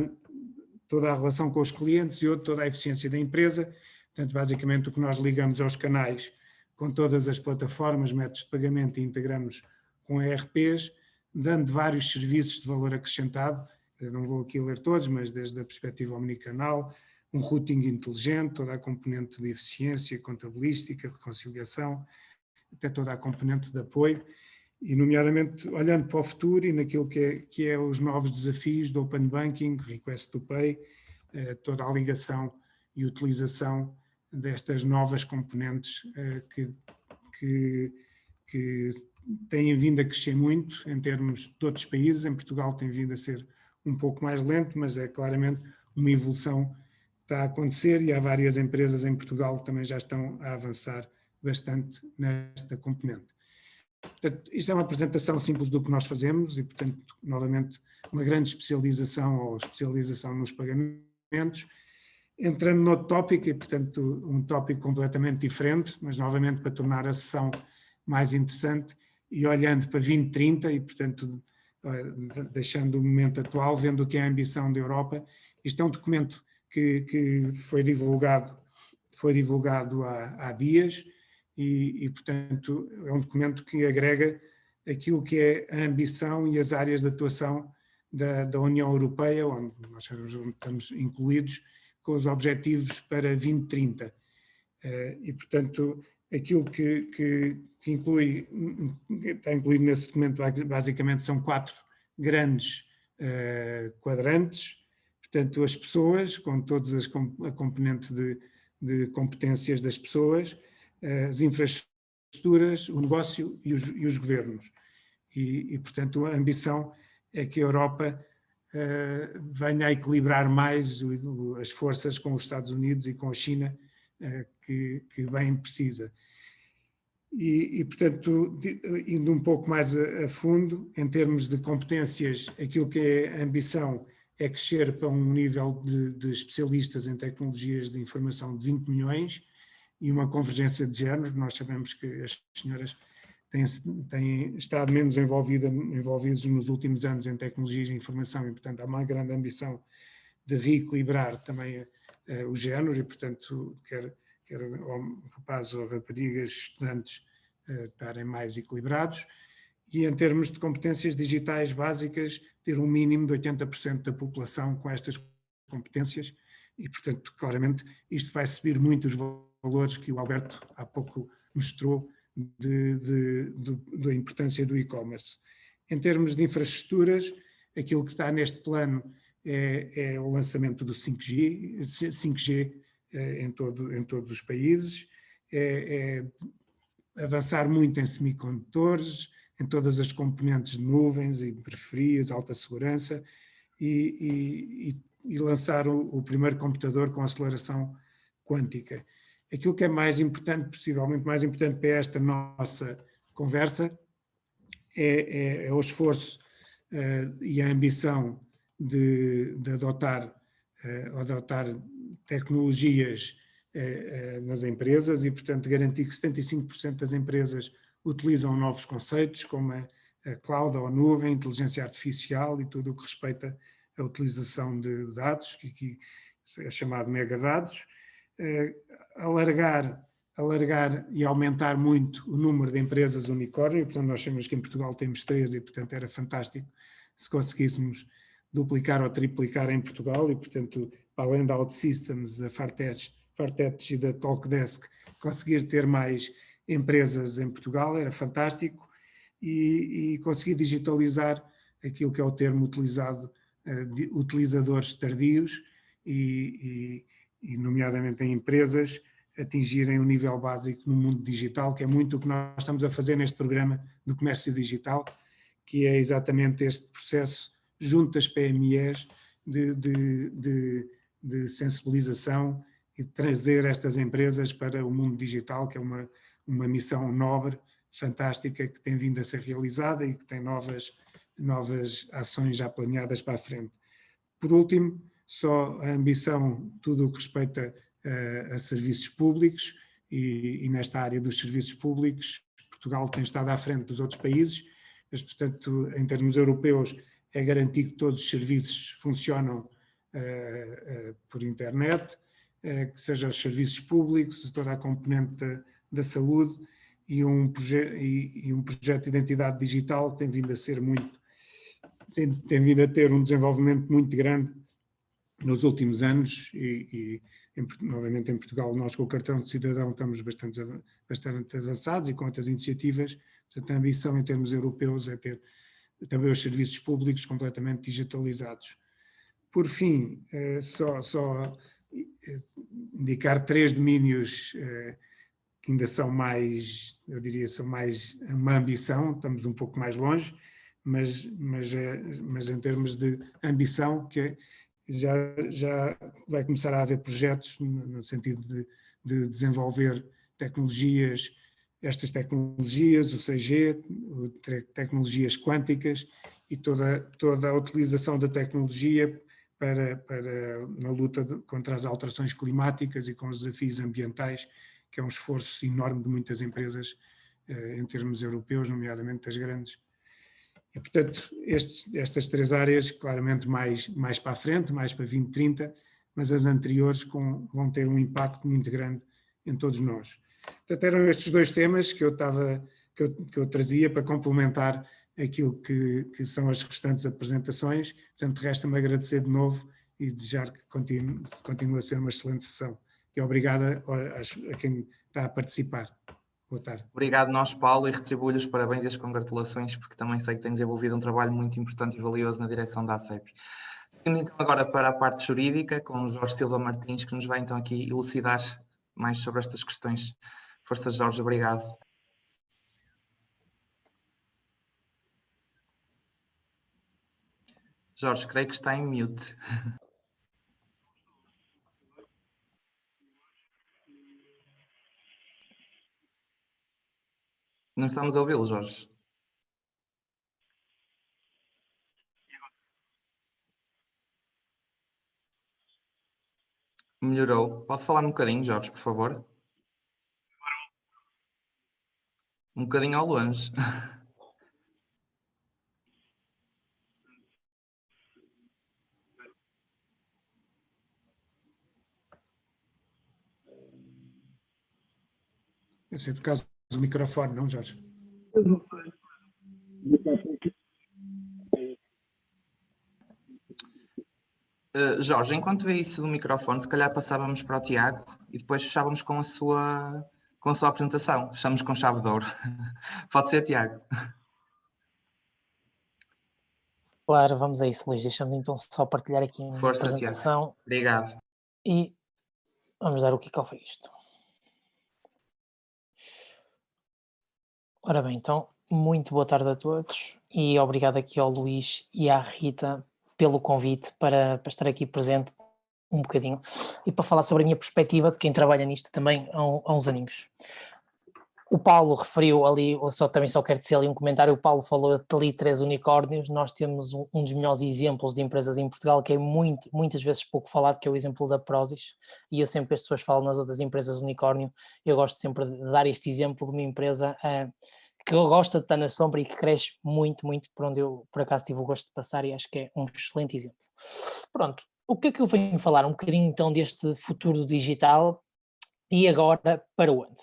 toda a relação com os clientes e outro toda a eficiência da empresa. Portanto, basicamente o que nós ligamos aos canais com todas as plataformas, métodos de pagamento e integramos com ERPs, dando vários serviços de valor acrescentado. Eu não vou aqui ler todos, mas desde a perspectiva omnicanal, um routing inteligente, toda a componente de eficiência, contabilística, reconciliação, até toda a componente de apoio, e nomeadamente olhando para o futuro e naquilo que é os novos desafios do Open Banking, Request to Pay, toda a ligação e utilização destas novas componentes que têm vindo a crescer muito em termos de outros países. Em Portugal tem vindo a ser um pouco mais lento, mas é claramente uma evolução que está a acontecer e há várias empresas em Portugal que também já estão a avançar bastante nesta componente. Portanto, isto é uma apresentação simples do que nós fazemos e, portanto, novamente, uma grande especialização ou especialização nos pagamentos. Entrando no outro tópico, e, portanto, um tópico completamente diferente, mas, novamente, para tornar a sessão mais interessante e olhando para 2030 e, portanto, deixando o momento atual, vendo o que é a ambição da Europa. Isto é um documento que foi divulgado há dias e, portanto, é um documento que agrega aquilo que é a ambição e as áreas de atuação da União Europeia, onde nós estamos incluídos, com os objetivos para 2030. E, portanto, aquilo que está incluído nesse documento basicamente são 4 grandes quadrantes. Portanto, as pessoas, com todas a componente de competências das pessoas, as infraestruturas, o negócio e os governos. E, portanto, a ambição é que a Europa venha a equilibrar mais as forças com os Estados Unidos e com a China, que bem precisa. E, portanto, indo um pouco mais a fundo, em termos de competências, aquilo que é a ambição é crescer para um nível de especialistas em tecnologias de informação de 20 milhões e uma convergência de géneros. Nós sabemos que as senhoras têm estado menos envolvidos nos últimos anos em tecnologias de informação e, portanto, há uma grande ambição de reequilibrar também o género e, portanto, quer rapazes ou raparigas, estudantes, estarem mais equilibrados. E em termos de competências digitais básicas, ter um mínimo de 80% da população com estas competências e, portanto, claramente, isto vai subir muito os valores que o Alberto há pouco mostrou da importância do e-commerce. Em termos de infraestruturas, aquilo que está neste plano é o lançamento do 5G em todos os países, é avançar muito em semicondutores, em todas as componentes de nuvens e periferias, alta segurança, e lançar o primeiro computador com aceleração quântica. Aquilo que é mais importante, possivelmente mais importante para esta nossa conversa, é o esforço e a ambição de adotar tecnologias nas empresas e, portanto, garantir que 75% das empresas utilizam novos conceitos como a cloud ou a nuvem, inteligência artificial e tudo o que respeita à utilização de dados, que aqui é chamado megadados, alargar e aumentar muito o número de empresas unicórnio. Portanto, nós sabemos que em Portugal temos 3 e, portanto, era fantástico se conseguíssemos duplicar ou triplicar em Portugal e, portanto, para além da OutSystems, da Farfetch e da Talkdesk, conseguir ter mais empresas em Portugal era fantástico e conseguir digitalizar aquilo que é o termo utilizado, utilizadores tardios e nomeadamente em empresas, atingirem um nível básico no mundo digital, que é muito o que nós estamos a fazer neste programa do comércio digital, que é exatamente este processo junto das PMEs de sensibilização e de trazer estas empresas para o mundo digital, que é uma missão nobre, fantástica, que tem vindo a ser realizada e que tem novas ações já planeadas para a frente. Por último, só a ambição, tudo o que respeita a serviços públicos e nesta área dos serviços públicos, Portugal tem estado à frente dos outros países, mas, portanto, em termos europeus, é garantir que todos os serviços funcionam por internet, que sejam os serviços públicos, toda a componente da saúde e um projeto de identidade digital que tem vindo a ser tem vindo a ter um desenvolvimento muito grande nos últimos anos e novamente em Portugal nós com o cartão de cidadão estamos bastante avançados e com outras iniciativas. Portanto, a ambição em termos europeus é ter também os serviços públicos completamente digitalizados. Por fim, só indicar 3 domínios que ainda são mais, eu diria, são mais uma ambição, estamos um pouco mais longe, mas em termos de ambição, que já vai começar a haver projetos no sentido de desenvolver tecnologias, estas tecnologias, o 6G, tecnologias quânticas e toda a utilização da tecnologia na luta contra as alterações climáticas e com os desafios ambientais, que é um esforço enorme de muitas empresas em termos europeus, nomeadamente das grandes. E, portanto, estas 3 áreas, claramente mais para a frente, mais para 2030, mas as anteriores vão ter um impacto muito grande em todos nós. Portanto, eram estes 2 temas que eu trazia para complementar aquilo que são as restantes apresentações. Portanto, resta-me agradecer de novo e desejar que continue a ser uma excelente sessão. E obrigado a quem está a participar. Boa tarde. Obrigado nós, Paulo, e retribuo-lhe os parabéns e as congratulações, porque também sei que tem desenvolvido um trabalho muito importante e valioso na direção da ACEP. Indo então agora para a parte jurídica, com o Jorge Silva Martins, que nos vai então aqui elucidar mais sobre estas questões. Força, Jorge, obrigado. Jorge, creio que está em mute. Não estamos a ouvi-lo, Jorge. Melhorou. Pode falar um bocadinho, Jorge, por favor? Um bocadinho ao longe. Deve ser por causa do microfone, não, Jorge? Jorge, enquanto vê isso do microfone, se calhar passávamos para o Tiago e depois fechávamos com a sua apresentação. Fechamos com chave de ouro. Pode ser, Tiago? Claro, vamos a isso, Luís. Deixa-me então só partilhar aqui a minha Força, Tiago. apresentação Obrigado. e vamos dar o kick-off a isto. Ora bem, então, muito boa tarde a todos e obrigado aqui ao Luís e à Rita pelo convite para estar aqui presente um bocadinho e para falar sobre a minha perspectiva de quem trabalha nisto também há uns aninhos. O Paulo referiu ali, também só quero dizer ali um comentário, o Paulo falou de ali 3 unicórnios, nós temos um dos melhores exemplos de empresas em Portugal que é muitas vezes pouco falado, que é o exemplo da Prozis, e eu sempre que as pessoas falam nas outras empresas unicórnio, eu gosto sempre de dar este exemplo de uma empresa que gosta de estar na sombra e que cresce muito, por onde eu por acaso tive o gosto de passar e acho que é um excelente exemplo. Pronto, o que é que eu venho falar? Um bocadinho então deste futuro digital e agora para onde?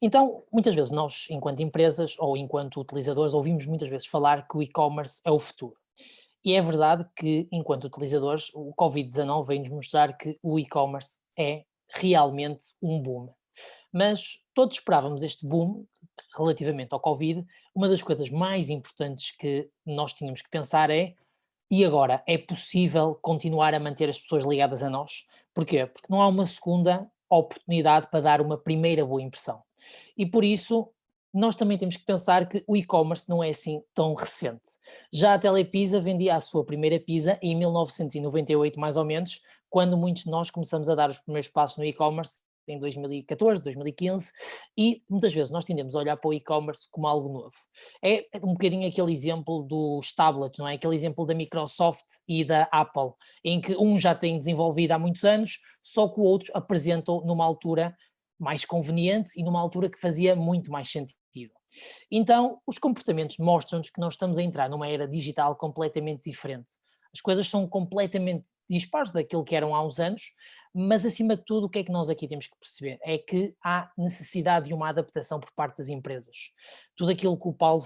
Então, muitas vezes nós, enquanto empresas ou enquanto utilizadores, ouvimos muitas vezes falar que o e-commerce é o futuro. E é verdade que, enquanto utilizadores, o Covid-19 veio-nos mostrar que o e-commerce é realmente um boom. Mas todos esperávamos este boom relativamente ao Covid. Uma das coisas mais importantes que nós tínhamos que pensar é: e agora, é possível continuar a manter as pessoas ligadas a nós? Porquê? Porque não há uma segunda oportunidade para dar uma primeira boa impressão. E por isso, nós também temos que pensar que o e-commerce não é assim tão recente. Já a Telepizza vendia a sua primeira pizza em 1998, mais ou menos, quando muitos de nós começamos a dar os primeiros passos no e-commerce, em 2014, 2015, e muitas vezes nós tendemos a olhar para o e-commerce como algo novo. É um bocadinho aquele exemplo dos tablets, não é? Aquele exemplo da Microsoft e da Apple, em que um já tem desenvolvido há muitos anos, só que o outro apresentou numa altura mais conveniente e numa altura que fazia muito mais sentido. Então, os comportamentos mostram-nos que nós estamos a entrar numa era digital completamente diferente. As coisas são completamente dispares daquilo que eram há uns anos, mas acima de tudo o que é que nós aqui temos que perceber? É que há necessidade de uma adaptação por parte das empresas. Tudo aquilo que o Paulo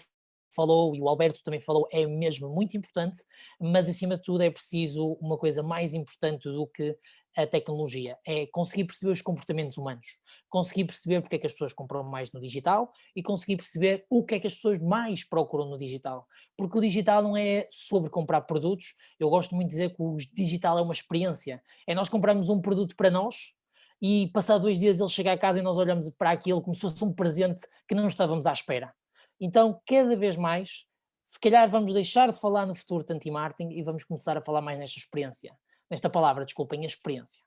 falou e o Alberto também falou é mesmo muito importante, mas acima de tudo é preciso uma coisa mais importante do que a tecnologia, é conseguir perceber os comportamentos humanos, conseguir perceber porque é que as pessoas compram mais no digital e conseguir perceber o que é que as pessoas mais procuram no digital, porque o digital não é sobre comprar produtos, eu gosto muito de dizer que o digital é uma experiência, é nós comprarmos um produto para nós e passar 2 dias ele chega a casa e nós olhamos para aquilo como se fosse um presente que não estávamos à espera. Então, cada vez mais, se calhar vamos deixar de falar no futuro de anti-marketing e vamos começar a falar mais nesta experiência, nesta palavra, desculpem, a experiência.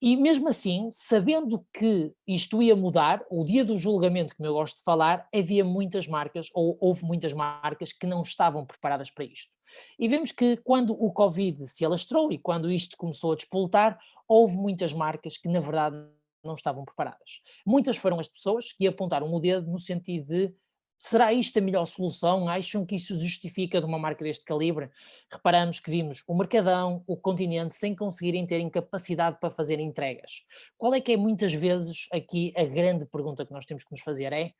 E mesmo assim, sabendo que isto ia mudar, o dia do julgamento, como eu gosto de falar, havia muitas marcas, ou houve muitas marcas que não estavam preparadas para isto. E vemos que quando o Covid se alastrou e quando isto começou a despoltar, houve muitas marcas que na verdade não estavam preparadas. Muitas foram as pessoas que apontaram o dedo no sentido de: será isto a melhor solução? Acham que isso justifica de uma marca deste calibre? Reparamos que vimos o Mercadão, o Continente, sem conseguirem terem capacidade para fazer entregas. Qual é que é muitas vezes aqui a grande pergunta que nós temos que nos fazer é: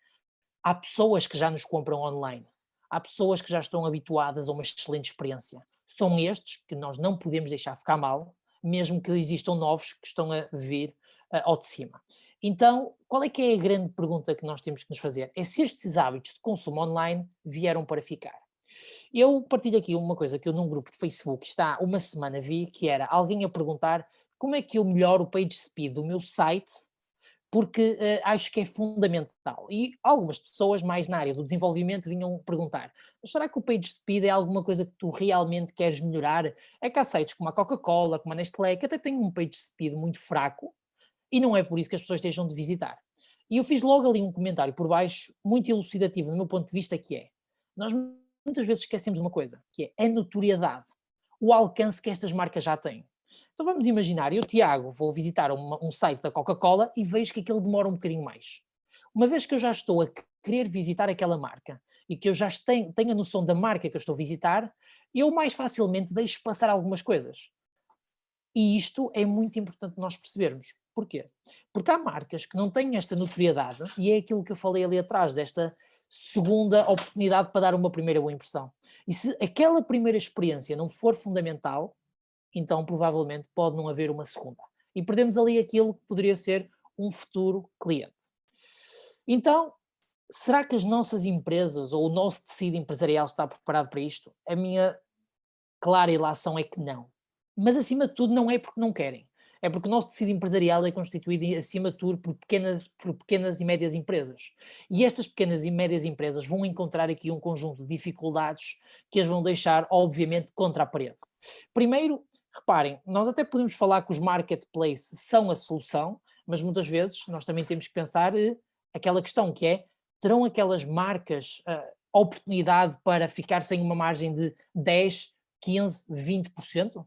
há pessoas que já nos compram online, há pessoas que já estão habituadas a uma excelente experiência. São estes que nós não podemos deixar ficar mal, mesmo que existam novos que estão a vir ao de cima. Então, qual é que é a grande pergunta que nós temos que nos fazer? É se estes hábitos de consumo online vieram para ficar. Eu partilho aqui uma coisa que eu num grupo de Facebook, está uma semana vi, que era alguém a perguntar como é que eu melhoro o page speed do meu site, porque acho que é fundamental. E algumas pessoas mais na área do desenvolvimento vinham perguntar: mas será que o page speed é alguma coisa que tu realmente queres melhorar? É que há sites como a Coca-Cola, como a Nestlé, que até têm um page speed muito fraco, e não é por isso que as pessoas deixam de visitar. E eu fiz logo ali um comentário por baixo, muito elucidativo do meu ponto de vista, que é: nós muitas vezes esquecemos de uma coisa, que é a notoriedade, o alcance que estas marcas já têm. Então vamos imaginar, eu, Tiago, vou visitar um site da Coca-Cola e vejo que aquilo demora um bocadinho mais. Uma vez que eu já estou a querer visitar aquela marca e que eu já tenho a noção da marca que eu estou a visitar, eu mais facilmente deixo passar algumas coisas. E isto é muito importante nós percebermos. Porquê? Porque há marcas que não têm esta notoriedade, e é aquilo que eu falei ali atrás, desta segunda oportunidade para dar uma primeira boa impressão. E se aquela primeira experiência não for fundamental, então provavelmente pode não haver uma segunda. E perdemos ali aquilo que poderia ser um futuro cliente. Então, será que as nossas empresas ou o nosso tecido empresarial está preparado para isto? A minha clara ilação é que não. Mas acima de tudo não é porque não querem. É porque o nosso tecido empresarial é constituído acima de tudo por pequenas e médias empresas. E estas pequenas e médias empresas vão encontrar aqui um conjunto de dificuldades que as vão deixar, obviamente, contra a parede. Primeiro, reparem, nós até podemos falar que os marketplaces são a solução, mas muitas vezes nós também temos que pensar aquela questão que é, terão aquelas marcas oportunidade para ficar sem uma margem de 10, 15, 20%?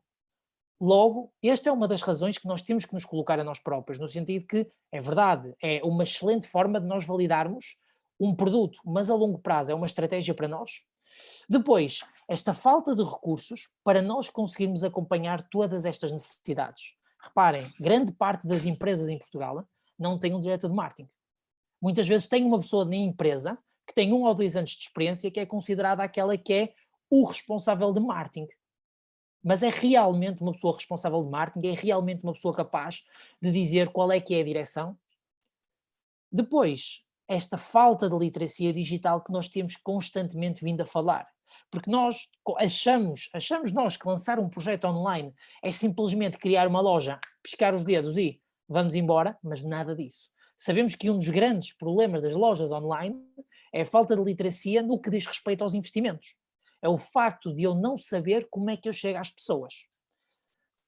Logo, esta é uma das razões que nós temos que nos colocar a nós próprios, no sentido que, é verdade, é uma excelente forma de nós validarmos um produto, mas a longo prazo é uma estratégia para nós. Depois, esta falta de recursos para nós conseguirmos acompanhar todas estas necessidades. Reparem, grande parte das empresas em Portugal não tem um diretor de marketing. Muitas vezes tem uma pessoa na empresa que tem 1 ou 2 anos de experiência que é considerada aquela que é o responsável de marketing. Mas é realmente uma pessoa responsável de marketing, é realmente uma pessoa capaz de dizer qual é que é a direção. Depois, esta falta de literacia digital que nós temos constantemente vindo a falar. Porque nós achamos nós que lançar um projeto online é simplesmente criar uma loja, piscar os dedos e vamos embora, mas nada disso. Sabemos que um dos grandes problemas das lojas online é a falta de literacia no que diz respeito aos investimentos. É o facto de eu não saber como é que eu chego às pessoas.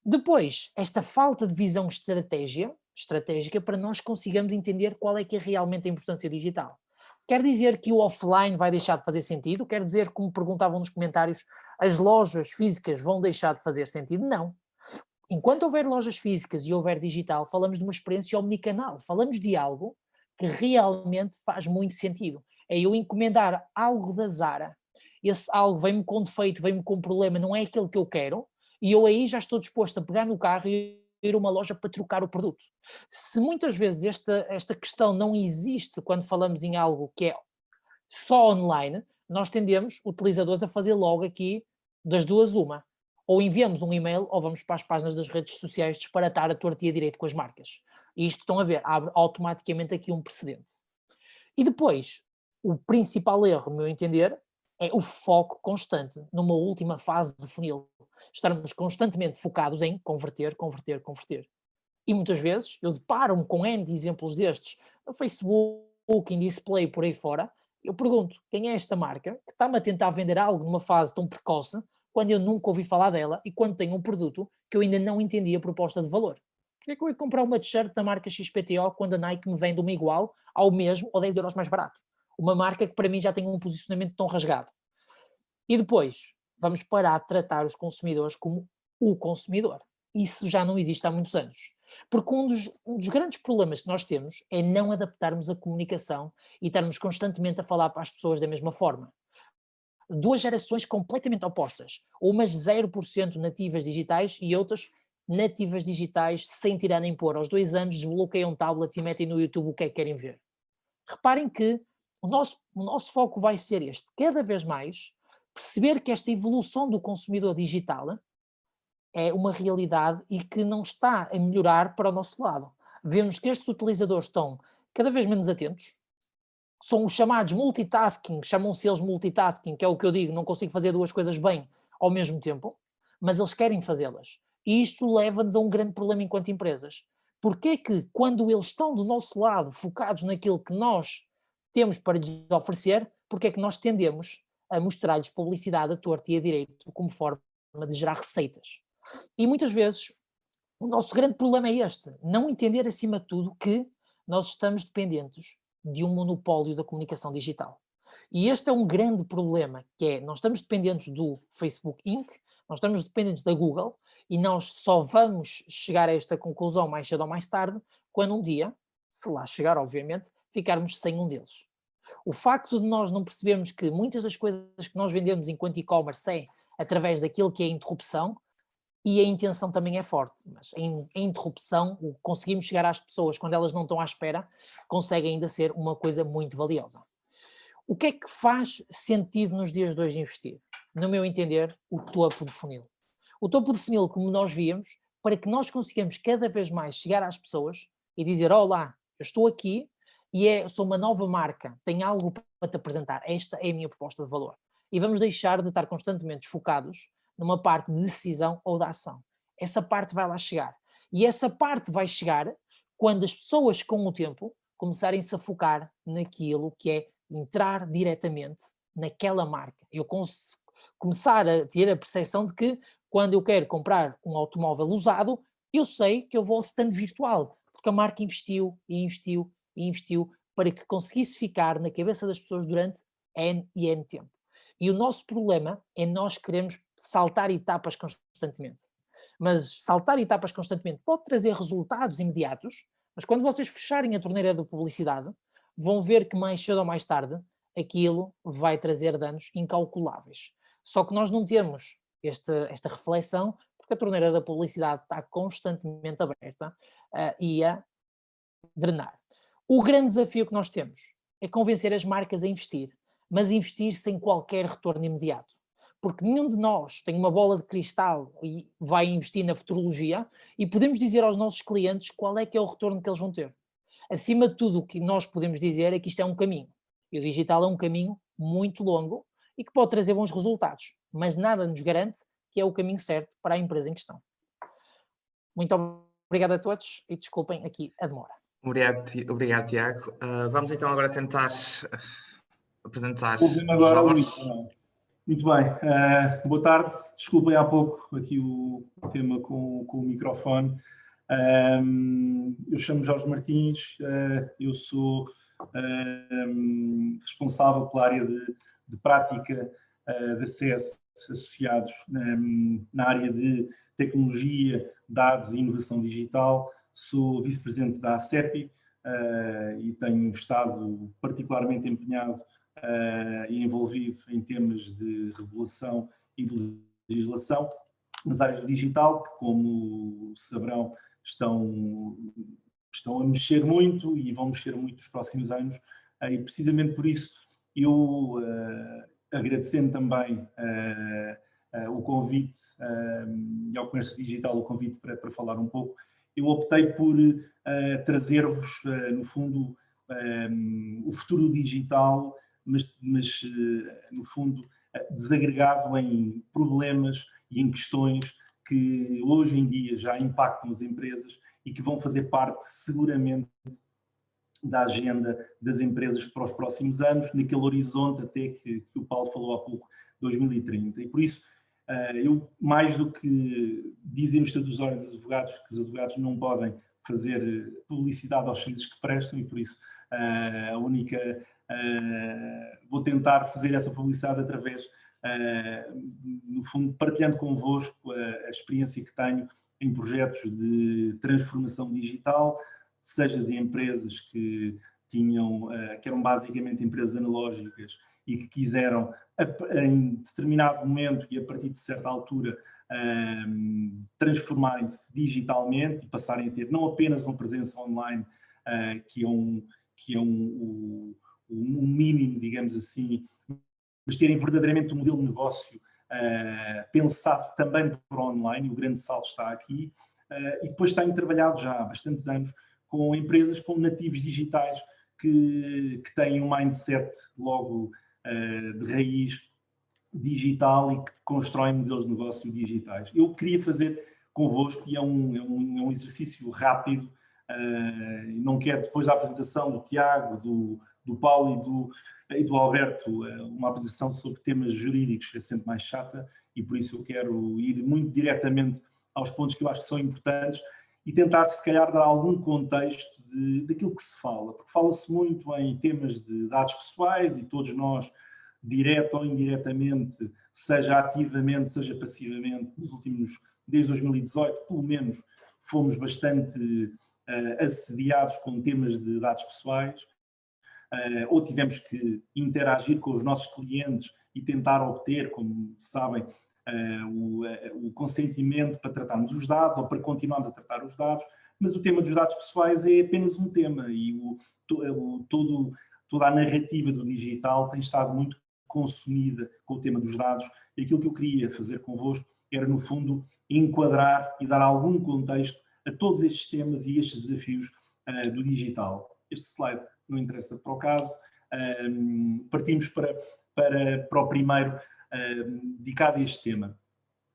Depois, esta falta de visão estratégica para nós consigamos entender qual é que é realmente a importância digital. Quer dizer que o offline vai deixar de fazer sentido? Quer dizer, como perguntavam nos comentários, as lojas físicas vão deixar de fazer sentido? Não. Enquanto houver lojas físicas e houver digital, falamos de uma experiência omnicanal, falamos de algo que realmente faz muito sentido. É eu encomendar algo da Zara, esse algo vem-me com defeito, vem-me com problema, não é aquele que eu quero, e eu aí já estou disposto a pegar no carro e ir a uma loja para trocar o produto. Se muitas vezes esta questão não existe quando falamos em algo que é só online, nós tendemos, utilizadores, a fazer logo aqui das duas uma. Ou enviamos um e-mail ou vamos para as páginas das redes sociais disparatar a torta e a direito com as marcas. E isto, estão a ver, abre automaticamente aqui um precedente. E depois, o principal erro, no meu entender, é o foco constante numa última fase do funil. Estarmos constantemente focados em converter. E muitas vezes eu deparo-me com N exemplos destes no Facebook, em display, por aí fora. Eu pergunto, quem é esta marca que está-me a tentar vender algo numa fase tão precoce, quando eu nunca ouvi falar dela e quando tenho um produto que eu ainda não entendi a proposta de valor? Porquê é que eu ia comprar uma t-shirt da marca XPTO quando a Nike me vende uma igual ao mesmo ou 10 euros mais barato? Uma marca que para mim já tem um posicionamento tão rasgado. E depois, vamos parar de tratar os consumidores como o consumidor. Isso já não existe há muitos anos. Porque um dos grandes problemas que nós temos é não adaptarmos a comunicação e estarmos constantemente a falar para as pessoas da mesma forma. Duas gerações completamente opostas. Umas 0% nativas digitais e outras nativas digitais sem tirar nem pôr. Aos 2 anos desbloqueiam tablets e metem no YouTube o que é que querem ver. Reparem que o nosso foco vai ser este, cada vez mais, perceber que esta evolução do consumidor digital é uma realidade e que não está a melhorar para o nosso lado. Vemos que estes utilizadores estão cada vez menos atentos, são os chamados multitasking, chamam-se eles multitasking, que é o que eu digo, não consigo fazer 2 coisas bem ao mesmo tempo, mas eles querem fazê-las. E isto leva-nos a um grande problema enquanto empresas. Porque é que quando eles estão do nosso lado, focados naquilo que nós temos para lhes oferecer, porque é que nós tendemos a mostrar-lhes publicidade a torto e a direito como forma de gerar receitas? E muitas vezes o nosso grande problema é este, não entender acima de tudo que nós estamos dependentes de um monopólio da comunicação digital. E este é um grande problema, que é, nós estamos dependentes do Facebook Inc., Nós estamos dependentes da Google e nós só vamos chegar a esta conclusão mais cedo ou mais tarde quando um dia, se lá chegar, obviamente, ficarmos sem um deles. O facto de nós não percebermos que muitas das coisas que nós vendemos enquanto e-commerce é através daquilo que é a interrupção, e a intenção também é forte, mas a interrupção, o conseguimos chegar às pessoas quando elas não estão à espera, consegue ainda ser uma coisa muito valiosa. O que é que faz sentido nos dias de hoje investir? No meu entender, o topo de funil. O topo de funil, como nós víamos, para que nós consigamos cada vez mais chegar às pessoas e dizer: olá, eu estou aqui e sou uma nova marca, tenho algo para te apresentar, esta é a minha proposta de valor. E vamos deixar de estar constantemente focados numa parte de decisão ou de ação. Essa parte vai lá chegar. E essa parte vai chegar quando as pessoas, com o tempo, começarem-se a focar naquilo que é entrar diretamente naquela marca. Eu começar a ter a percepção de que quando eu quero comprar um automóvel usado, eu sei que eu vou ao stand virtual, porque a marca investiu e investiu e investiu para que conseguisse ficar na cabeça das pessoas durante N e N tempo. E o nosso problema é nós queremos saltar etapas constantemente. Mas saltar etapas constantemente pode trazer resultados imediatos, mas quando vocês fecharem a torneira da publicidade, vão ver que mais cedo ou mais tarde aquilo vai trazer danos incalculáveis. Só que nós não temos esta reflexão, porque a torneira da publicidade está constantemente aberta e a drenar. O grande desafio que nós temos é convencer as marcas a investir, mas investir sem qualquer retorno imediato. Porque nenhum de nós tem uma bola de cristal e vai investir na futurologia e podemos dizer aos nossos clientes qual é que é o retorno que eles vão ter. Acima de tudo, o que nós podemos dizer é que isto é um caminho. E o digital é um caminho muito longo e que pode trazer bons resultados, mas nada nos garante que é o caminho certo para a empresa em questão. Muito obrigado a todos e desculpem aqui a demora. Obrigado Tiago. Vamos então agora tentar apresentar agora Jorge. Muito bem, boa tarde, desculpem há pouco aqui o tema com o microfone. Eu chamo Jorge Martins, eu sou responsável pela área de prática de acesso associados na área de tecnologia, dados e inovação digital. Sou vice-presidente da ACEPI e tenho estado particularmente empenhado e envolvido em temas de regulação e de legislação nas áreas do digital, que, como saberão, estão a mexer muito e vão mexer muito nos próximos anos. E precisamente por isso, eu, agradecendo também o convite e ao Comércio Digital o convite para falar um pouco, eu optei por trazer-vos, no fundo, o futuro digital, mas no fundo, desagregado em problemas e em questões que hoje em dia já impactam as empresas e que vão fazer parte, seguramente, da agenda das empresas para os próximos anos, naquele horizonte até que o Paulo falou há pouco, 2030. E por isso, eu, mais do que dizem os estatutos dos advogados, que os advogados não podem fazer publicidade aos serviços que prestam, e por isso vou tentar fazer essa publicidade através, no fundo, partilhando convosco a experiência que tenho em projetos de transformação digital, seja de empresas que eram basicamente empresas analógicas e que quiseram, em determinado momento e a partir de certa altura, transformarem-se digitalmente e passarem a ter não apenas uma presença online, que é um mínimo, digamos assim, mas terem verdadeiramente um modelo de negócio pensado também para o online. O grande salto está aqui. E depois tenho trabalhado já há bastantes anos com empresas com nativos digitais que têm um mindset logo de raiz digital e que constroem modelos de negócio digitais. Eu queria fazer convosco, e é um exercício rápido, não quero, depois da apresentação do Tiago, do Paulo e do Alberto, uma apresentação sobre temas jurídicos é sempre mais chata, e por isso eu quero ir muito diretamente aos pontos que eu acho que são importantes e tentar, se calhar, dar algum contexto daquilo que se fala, porque fala-se muito em temas de dados pessoais e todos nós direta ou indiretamente, seja ativamente, seja passivamente, desde 2018, pelo menos, fomos bastante assediados com temas de dados pessoais, ou tivemos que interagir com os nossos clientes e tentar obter, como sabem, o consentimento para tratarmos os dados ou para continuarmos a tratar os dados, mas o tema dos dados pessoais é apenas um tema e toda a narrativa do digital tem estado muito consumida com o tema dos dados, e aquilo que eu queria fazer convosco era, no fundo, enquadrar e dar algum contexto a todos estes temas e estes desafios do digital. Este slide não interessa para o caso. Partimos para o primeiro, dedicado a este tema.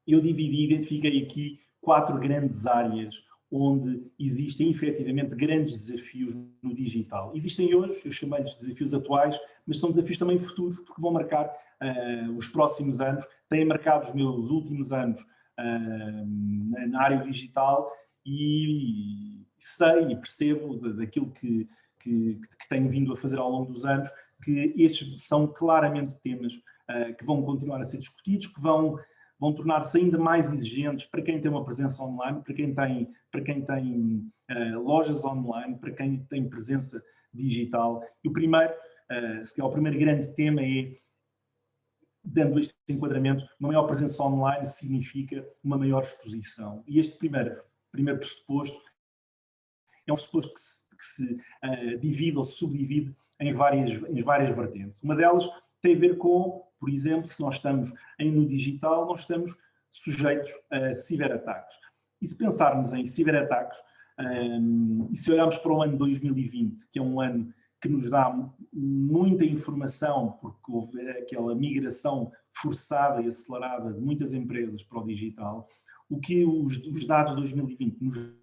Eu identifiquei aqui 4 grandes áreas onde existem efetivamente grandes desafios no digital. Existem hoje, eu chamei-lhes desafios atuais, mas são desafios também futuros, porque vão marcar os próximos anos, têm marcado os meus últimos anos na área digital, e sei e percebo daquilo que tenho vindo a fazer ao longo dos anos, que estes são claramente temas que vão continuar a ser discutidos, que vão tornar-se ainda mais exigentes para quem tem uma presença online, para quem tem lojas online, para quem tem presença digital. E o primeiro grande tema é, dando este enquadramento, uma maior presença online significa uma maior exposição. E este primeiro pressuposto é um pressuposto que se divide ou subdivide em várias vertentes. Uma delas tem a ver com, por exemplo, se nós estamos no digital, nós estamos sujeitos a ciberataques. E se pensarmos em ciberataques, e se olharmos para o ano 2020, que é um ano que nos dá muita informação, porque houve aquela migração forçada e acelerada de muitas empresas para o digital, o que os dados de 2020 nos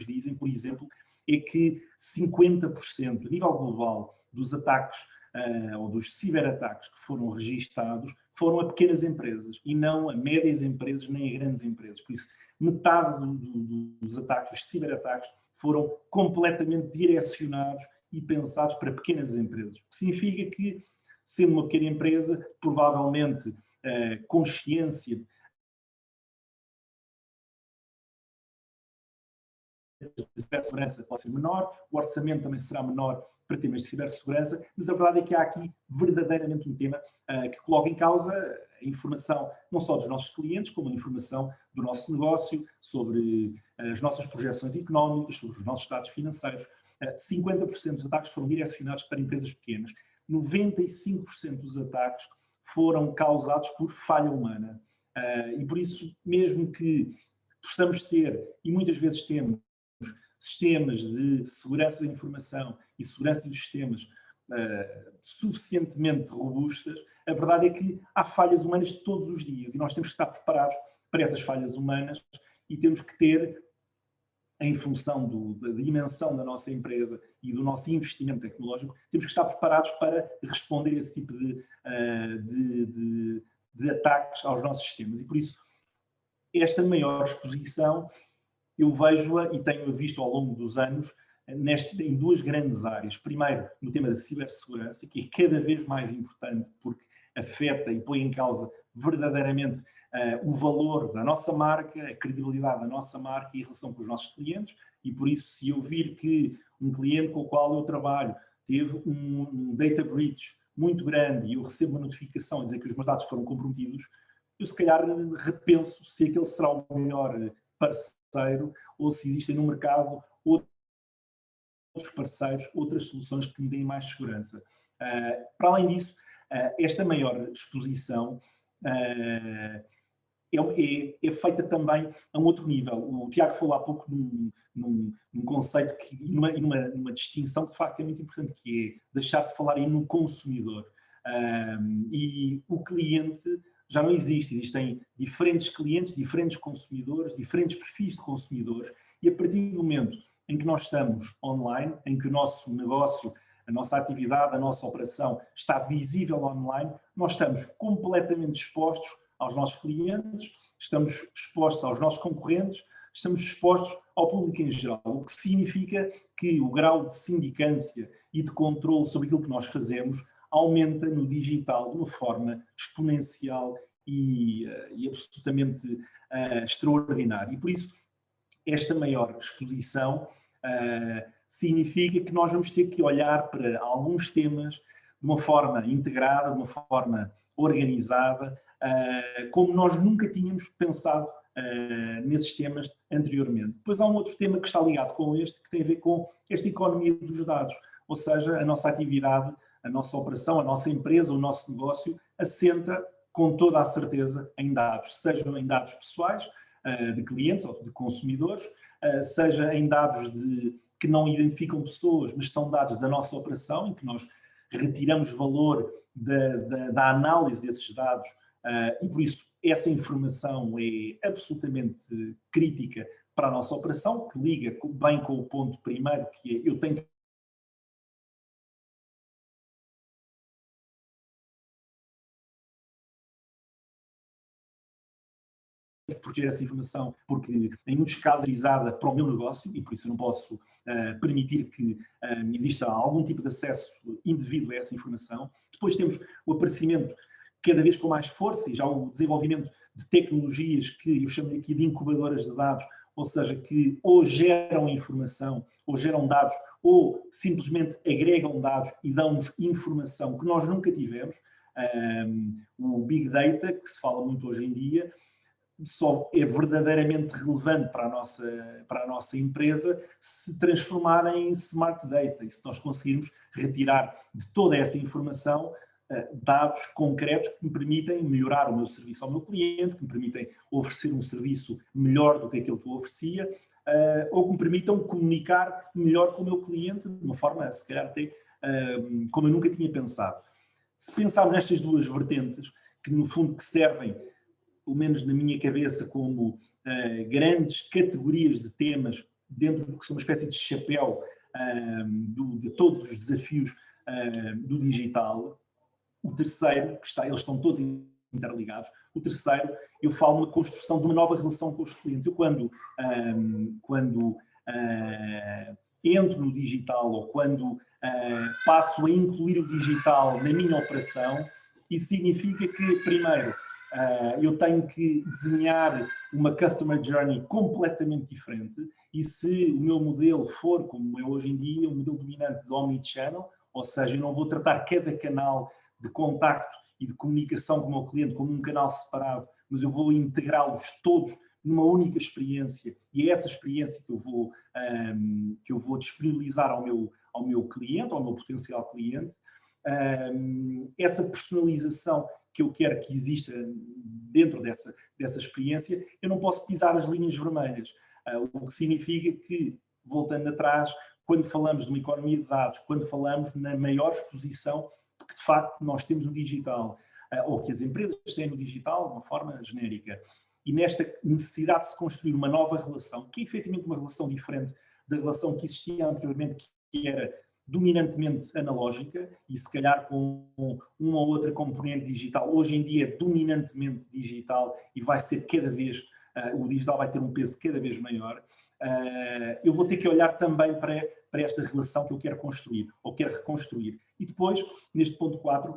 dizem, por exemplo, é que 50% a nível global dos ataques ou dos ciberataques que foram registados foram a pequenas empresas e não a médias empresas nem a grandes empresas. Por isso, metade dos ataques, dos ciberataques, foram completamente direcionados e pensados para pequenas empresas. O que significa que, sendo uma pequena empresa, provavelmente consciência de cibersegurança pode ser menor, o orçamento também será menor para temas de cibersegurança, mas a verdade é que há aqui verdadeiramente um tema que coloca em causa a informação não só dos nossos clientes, como a informação do nosso negócio, sobre as nossas projeções económicas, sobre os nossos dados financeiros. 50% dos ataques foram direcionados para empresas pequenas. 95% dos ataques foram causados por falha humana. E por isso, mesmo que possamos ter, e muitas vezes temos, sistemas de segurança da informação e segurança dos sistemas suficientemente robustas, a verdade é que há falhas humanas todos os dias e nós temos que estar preparados para essas falhas humanas e temos que ter, em função da dimensão da nossa empresa e do nosso investimento tecnológico, temos que estar preparados para responder a esse tipo de ataques aos nossos sistemas. E por isso, esta maior exposição eu vejo-a e tenho-a visto ao longo dos anos em 2 grandes áreas. Primeiro, no tema da cibersegurança, que é cada vez mais importante porque afeta e põe em causa verdadeiramente o valor da nossa marca, a credibilidade da nossa marca e a relação com os nossos clientes. E por isso, se eu vir que um cliente com o qual eu trabalho teve um data breach muito grande e eu recebo uma notificação a dizer que os meus dados foram comprometidos, eu se calhar repenso se aquele será o melhor parceiro ou se existem no mercado outros parceiros, outras soluções que me deem mais segurança. Para além disso, esta maior exposição é feita também a um outro nível. O Tiago falou há pouco num conceito e numa distinção que de facto é muito importante, que é deixar de falar aí no consumidor. E o cliente já não existe, existem diferentes clientes, diferentes consumidores, diferentes perfis de consumidores, e a partir do momento em que nós estamos online, em que o nosso negócio, a nossa atividade, a nossa operação está visível online, nós estamos completamente expostos aos nossos clientes, estamos expostos aos nossos concorrentes, estamos expostos ao público em geral, o que significa que o grau de sindicância e de controle sobre aquilo que nós fazemos aumenta no digital de uma forma exponencial e absolutamente extraordinária. E por isso, esta maior exposição significa que nós vamos ter que olhar para alguns temas de uma forma integrada, de uma forma organizada, como nós nunca tínhamos pensado nesses temas anteriormente. Depois há um outro tema que está ligado com este, que tem a ver com esta economia dos dados, ou seja, a nossa atividade, a nossa operação, a nossa empresa, o nosso negócio assenta com toda a certeza em dados, sejam em dados pessoais, de clientes ou de consumidores, seja em dados que não identificam pessoas, mas são dados da nossa operação, em que nós retiramos valor da análise desses dados, e por isso essa informação é absolutamente crítica para a nossa operação, que liga bem com o ponto primeiro, que é eu tenho que proteger essa informação, porque em muitos casos é utilizada para o meu negócio e por isso eu não posso permitir que exista algum tipo de acesso indevido a essa informação. Depois temos o aparecimento cada vez com mais força e já o desenvolvimento de tecnologias que eu chamo aqui de incubadoras de dados, ou seja, que ou geram informação, ou geram dados, ou simplesmente agregam dados e dão-nos informação que nós nunca tivemos. O Big Data, que se fala muito hoje em dia, só é verdadeiramente relevante para a nossa empresa se transformar em Smart Data e se nós conseguirmos retirar de toda essa informação dados concretos que me permitem melhorar o meu serviço ao meu cliente, que me permitem oferecer um serviço melhor do que aquele que eu oferecia, ou que me permitam comunicar melhor com o meu cliente, de uma forma, se calhar até como eu nunca tinha pensado. Se pensarmos nestas duas vertentes, que no fundo que servem, pelo menos na minha cabeça, como grandes categorias de temas dentro do que são uma espécie de chapéu de todos os desafios do digital. O terceiro, eles estão todos interligados, o terceiro, eu falo na construção de uma nova relação com os clientes. Eu quando entro no digital ou quando passo a incluir o digital na minha operação, isso significa que, primeiro, eu tenho que desenhar uma customer journey completamente diferente e se o meu modelo for, como é hoje em dia, um modelo dominante de omnichannel, ou seja, eu não vou tratar cada canal de contacto e de comunicação com o meu cliente como um canal separado, mas eu vou integrá-los todos numa única experiência e é essa experiência que eu vou disponibilizar ao meu cliente, ao meu potencial cliente. Essa personalização que eu quero que exista dentro dessa experiência, eu não posso pisar as linhas vermelhas, o que significa que, voltando atrás, quando falamos de uma economia de dados, quando falamos na maior exposição que de facto nós temos no digital, ou que as empresas têm no digital de uma forma genérica, e nesta necessidade de se construir uma nova relação, que é efetivamente uma relação diferente da relação que existia anteriormente, que era dominantemente analógica e se calhar com uma ou outra componente digital, hoje em dia é dominantemente digital e vai ser cada vez, o digital vai ter um peso cada vez maior, eu vou ter que olhar também para esta relação que eu quero construir, ou quero reconstruir. E depois, neste ponto 4,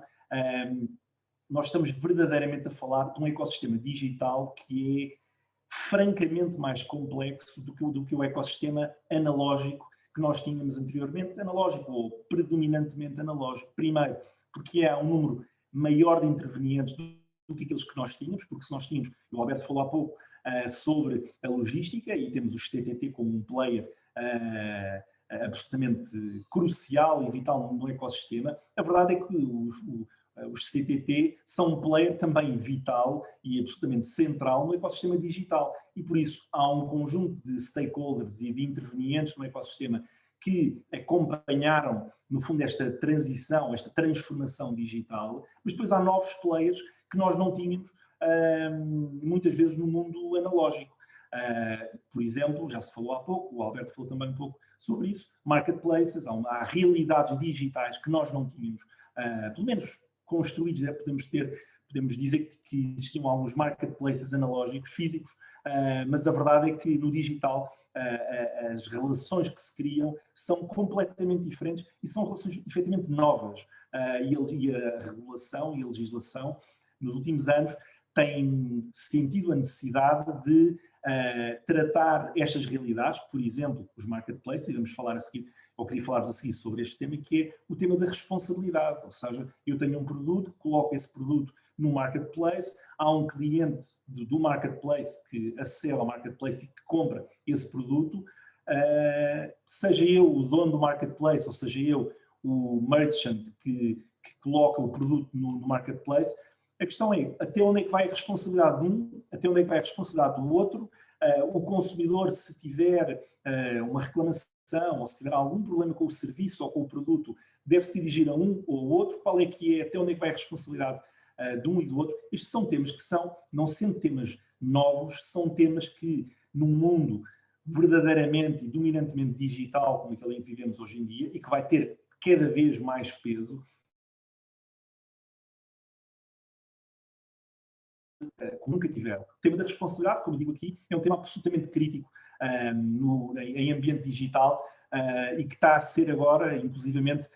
nós estamos verdadeiramente a falar de um ecossistema digital que é francamente mais complexo do que o ecossistema analógico que nós tínhamos anteriormente, analógico ou predominantemente analógico. Primeiro, porque há um número maior de intervenientes do que aqueles que nós tínhamos, porque se nós tínhamos, o Alberto falou há pouco, sobre a logística e temos os CTT como um player absolutamente crucial e vital no ecossistema, a verdade é que os CTT são um player também vital e absolutamente central no ecossistema digital e por isso há um conjunto de stakeholders e de intervenientes no ecossistema que acompanharam, no fundo, esta transição, esta transformação digital, mas depois há novos players que nós não tínhamos muitas vezes no mundo analógico. Por exemplo, já se falou há pouco, o Alberto falou também um pouco sobre isso, marketplaces, há realidades digitais que nós não tínhamos, pelo menos construídos, podemos dizer que existiam alguns marketplaces analógicos, físicos, mas a verdade é que no digital as relações que se criam são completamente diferentes e são relações efetivamente novas. E a regulação e a legislação, nos últimos anos, têm sentido a necessidade de tratar estas realidades, por exemplo, os marketplaces, e vamos falar a seguir, ou queria falar-vos a seguir sobre este tema, que é o tema da responsabilidade, ou seja, eu tenho um produto, coloco esse produto no marketplace, há um cliente do marketplace que acede ao marketplace e que compra esse produto, seja eu o dono do marketplace, ou seja eu o merchant que coloca o produto no marketplace, a questão é até onde é que vai a responsabilidade de um, até onde é que vai a responsabilidade do outro. O consumidor, se tiver uma reclamação ou se tiver algum problema com o serviço ou com o produto, deve se dirigir a um ou ao outro. Qual é que é, até onde é que vai a responsabilidade de um e do outro? Estes são temas que são, não sendo temas novos, são temas que num mundo verdadeiramente e dominantemente digital, como aquele em que vivemos hoje em dia, e que vai ter cada vez mais peso, como nunca tiveram. O tema da responsabilidade, como digo aqui, é um tema absolutamente crítico em ambiente digital e que está a ser agora, inclusivamente,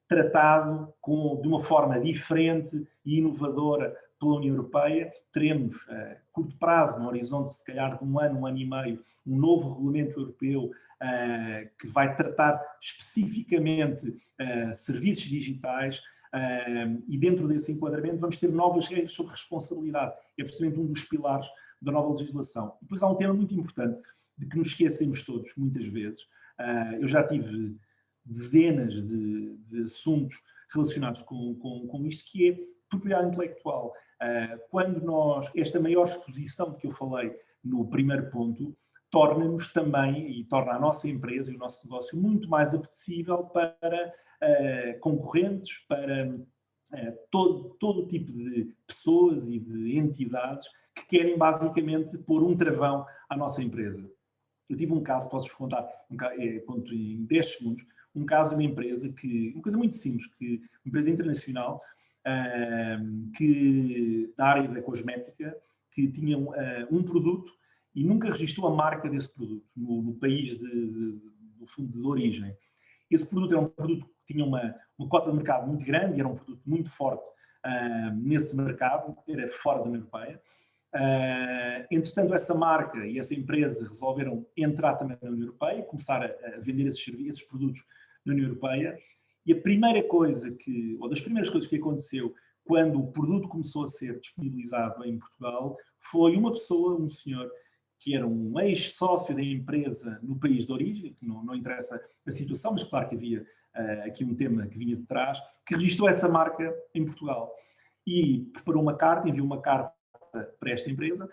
tratado de uma forma diferente e inovadora pela União Europeia. Teremos, a curto prazo, no horizonte se calhar de um ano e meio, um novo regulamento europeu que vai tratar especificamente serviços digitais. E dentro desse enquadramento vamos ter novas regras sobre responsabilidade. É precisamente um dos pilares da nova legislação. E depois há um tema muito importante de que nos esquecemos todos, muitas vezes. Eu já tive dezenas de assuntos relacionados com isto, que é propriedade intelectual. Quando esta maior exposição que eu falei no primeiro ponto, torna-nos também, e torna a nossa empresa e o nosso negócio muito mais apetecível para concorrentes, para todo tipo de pessoas e de entidades que querem basicamente pôr um travão à nossa empresa. Eu tive um caso, posso-vos contar, conto em 10 segundos, um caso de uma empresa uma coisa muito simples, uma empresa internacional da área da cosmética, que tinha um produto e nunca registrou a marca desse produto no país do fundo de origem. Esse produto era um produto que tinha uma cota de mercado muito grande, era um produto muito forte nesse mercado, era fora da União Europeia. Entretanto, essa marca e essa empresa resolveram entrar também na União Europeia, começar a vender esses produtos na União Europeia. E a primeira coisa ou das primeiras coisas que aconteceu quando o produto começou a ser disponibilizado em Portugal, foi uma pessoa, um senhor, que era um ex-sócio da empresa no país de origem, que não interessa a situação, mas claro que havia aqui um tema que vinha de trás, que registrou essa marca em Portugal. E preparou uma carta, enviou uma carta para esta empresa,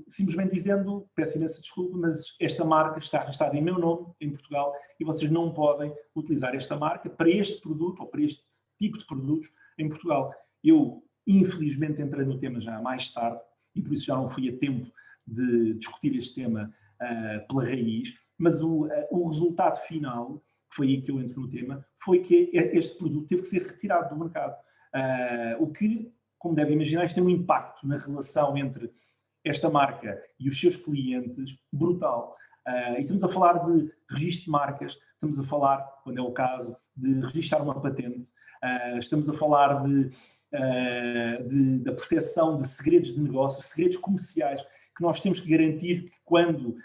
simplesmente dizendo, peço imensa desculpa, mas esta marca está registrada em meu nome em Portugal e vocês não podem utilizar esta marca para este produto ou para este tipo de produtos em Portugal. Eu, infelizmente, entrei no tema já mais tarde e por isso já não fui a tempo de discutir este tema pela raiz, mas o resultado final, que foi aí que eu entro no tema, foi que este produto teve que ser retirado do mercado. O que, como devem imaginar, isto tem um impacto na relação entre esta marca e os seus clientes brutal. E estamos a falar de registro de marcas, estamos a falar, quando é o caso, de registrar uma patente, estamos a falar da proteção de segredos de negócio, segredos comerciais, que nós temos que garantir que quando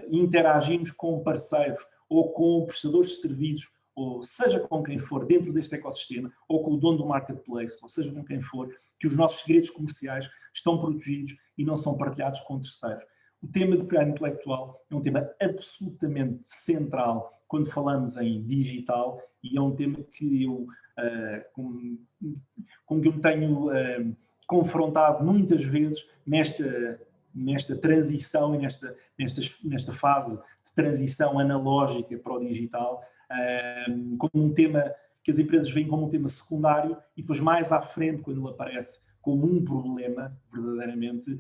interagimos com parceiros ou com prestadores de serviços, ou seja com quem for dentro deste ecossistema, ou com o dono do marketplace, ou seja com quem for, que os nossos segredos comerciais estão protegidos e não são partilhados com terceiros. O tema de propriedade intelectual é um tema absolutamente central quando falamos em digital e é um tema que com que eu me tenho confrontado muitas vezes nesta transição e nesta fase de transição analógica para o digital, como um tema que as empresas veem como um tema secundário e depois mais à frente, quando ele aparece como um problema, verdadeiramente,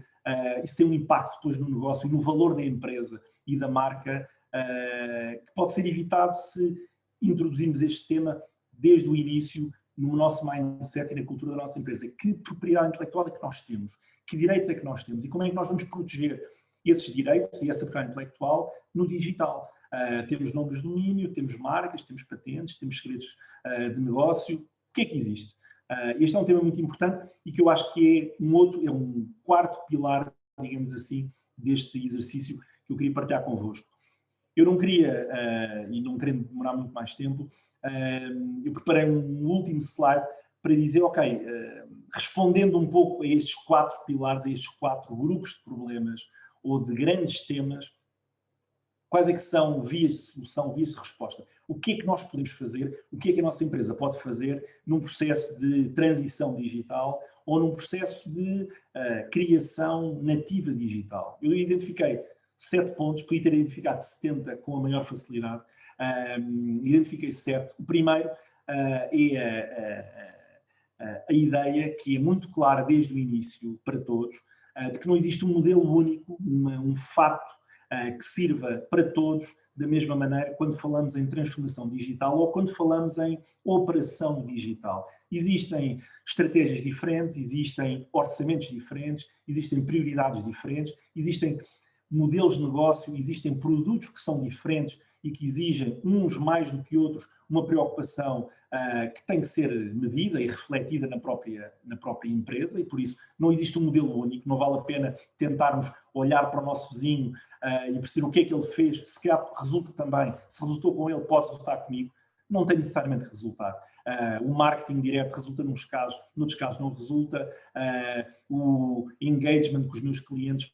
isso tem um impacto depois no negócio e no valor da empresa e da marca, que pode ser evitado se introduzirmos este tema desde o início no nosso mindset e na cultura da nossa empresa. Que propriedade intelectual é que nós temos? Que direitos é que nós temos e como é que nós vamos proteger esses direitos e essa propriedade intelectual no digital. Temos nomes de domínio, temos marcas, temos patentes, temos segredos de negócio. O que é que existe? Este é um tema muito importante e que eu acho que é um quarto pilar, digamos assim, deste exercício que eu queria partilhar convosco. Eu não queria, e não querendo demorar muito mais tempo, eu preparei um último slide para dizer, ok, respondendo um pouco a estes 4 pilares, a estes 4 grupos de problemas ou de grandes temas, quais é que são vias de solução, vias de resposta? O que é que nós podemos fazer? O que é que a nossa empresa pode fazer num processo de transição digital ou num processo de criação nativa digital? Eu identifiquei 7 pontos, podia ter identificado 70 com a maior facilidade. Identifiquei 7. O primeiro é a ideia, que é muito clara desde o início para todos, de que não existe um modelo único, um fato que sirva para todos da mesma maneira quando falamos em transformação digital ou quando falamos em operação digital. Existem estratégias diferentes, existem orçamentos diferentes, existem prioridades diferentes, existem modelos de negócio, existem produtos que são diferentes e que exigem, uns mais do que outros, uma preocupação que tem que ser medida e refletida na própria empresa e, por isso, não existe um modelo único. Não vale a pena tentarmos olhar para o nosso vizinho e perceber o que é que ele fez, se calhar resulta também, se resultou com ele, pode resultar comigo. Não tem necessariamente que resultar. O marketing direto resulta nos casos, noutros casos não resulta. O engagement com os meus clientes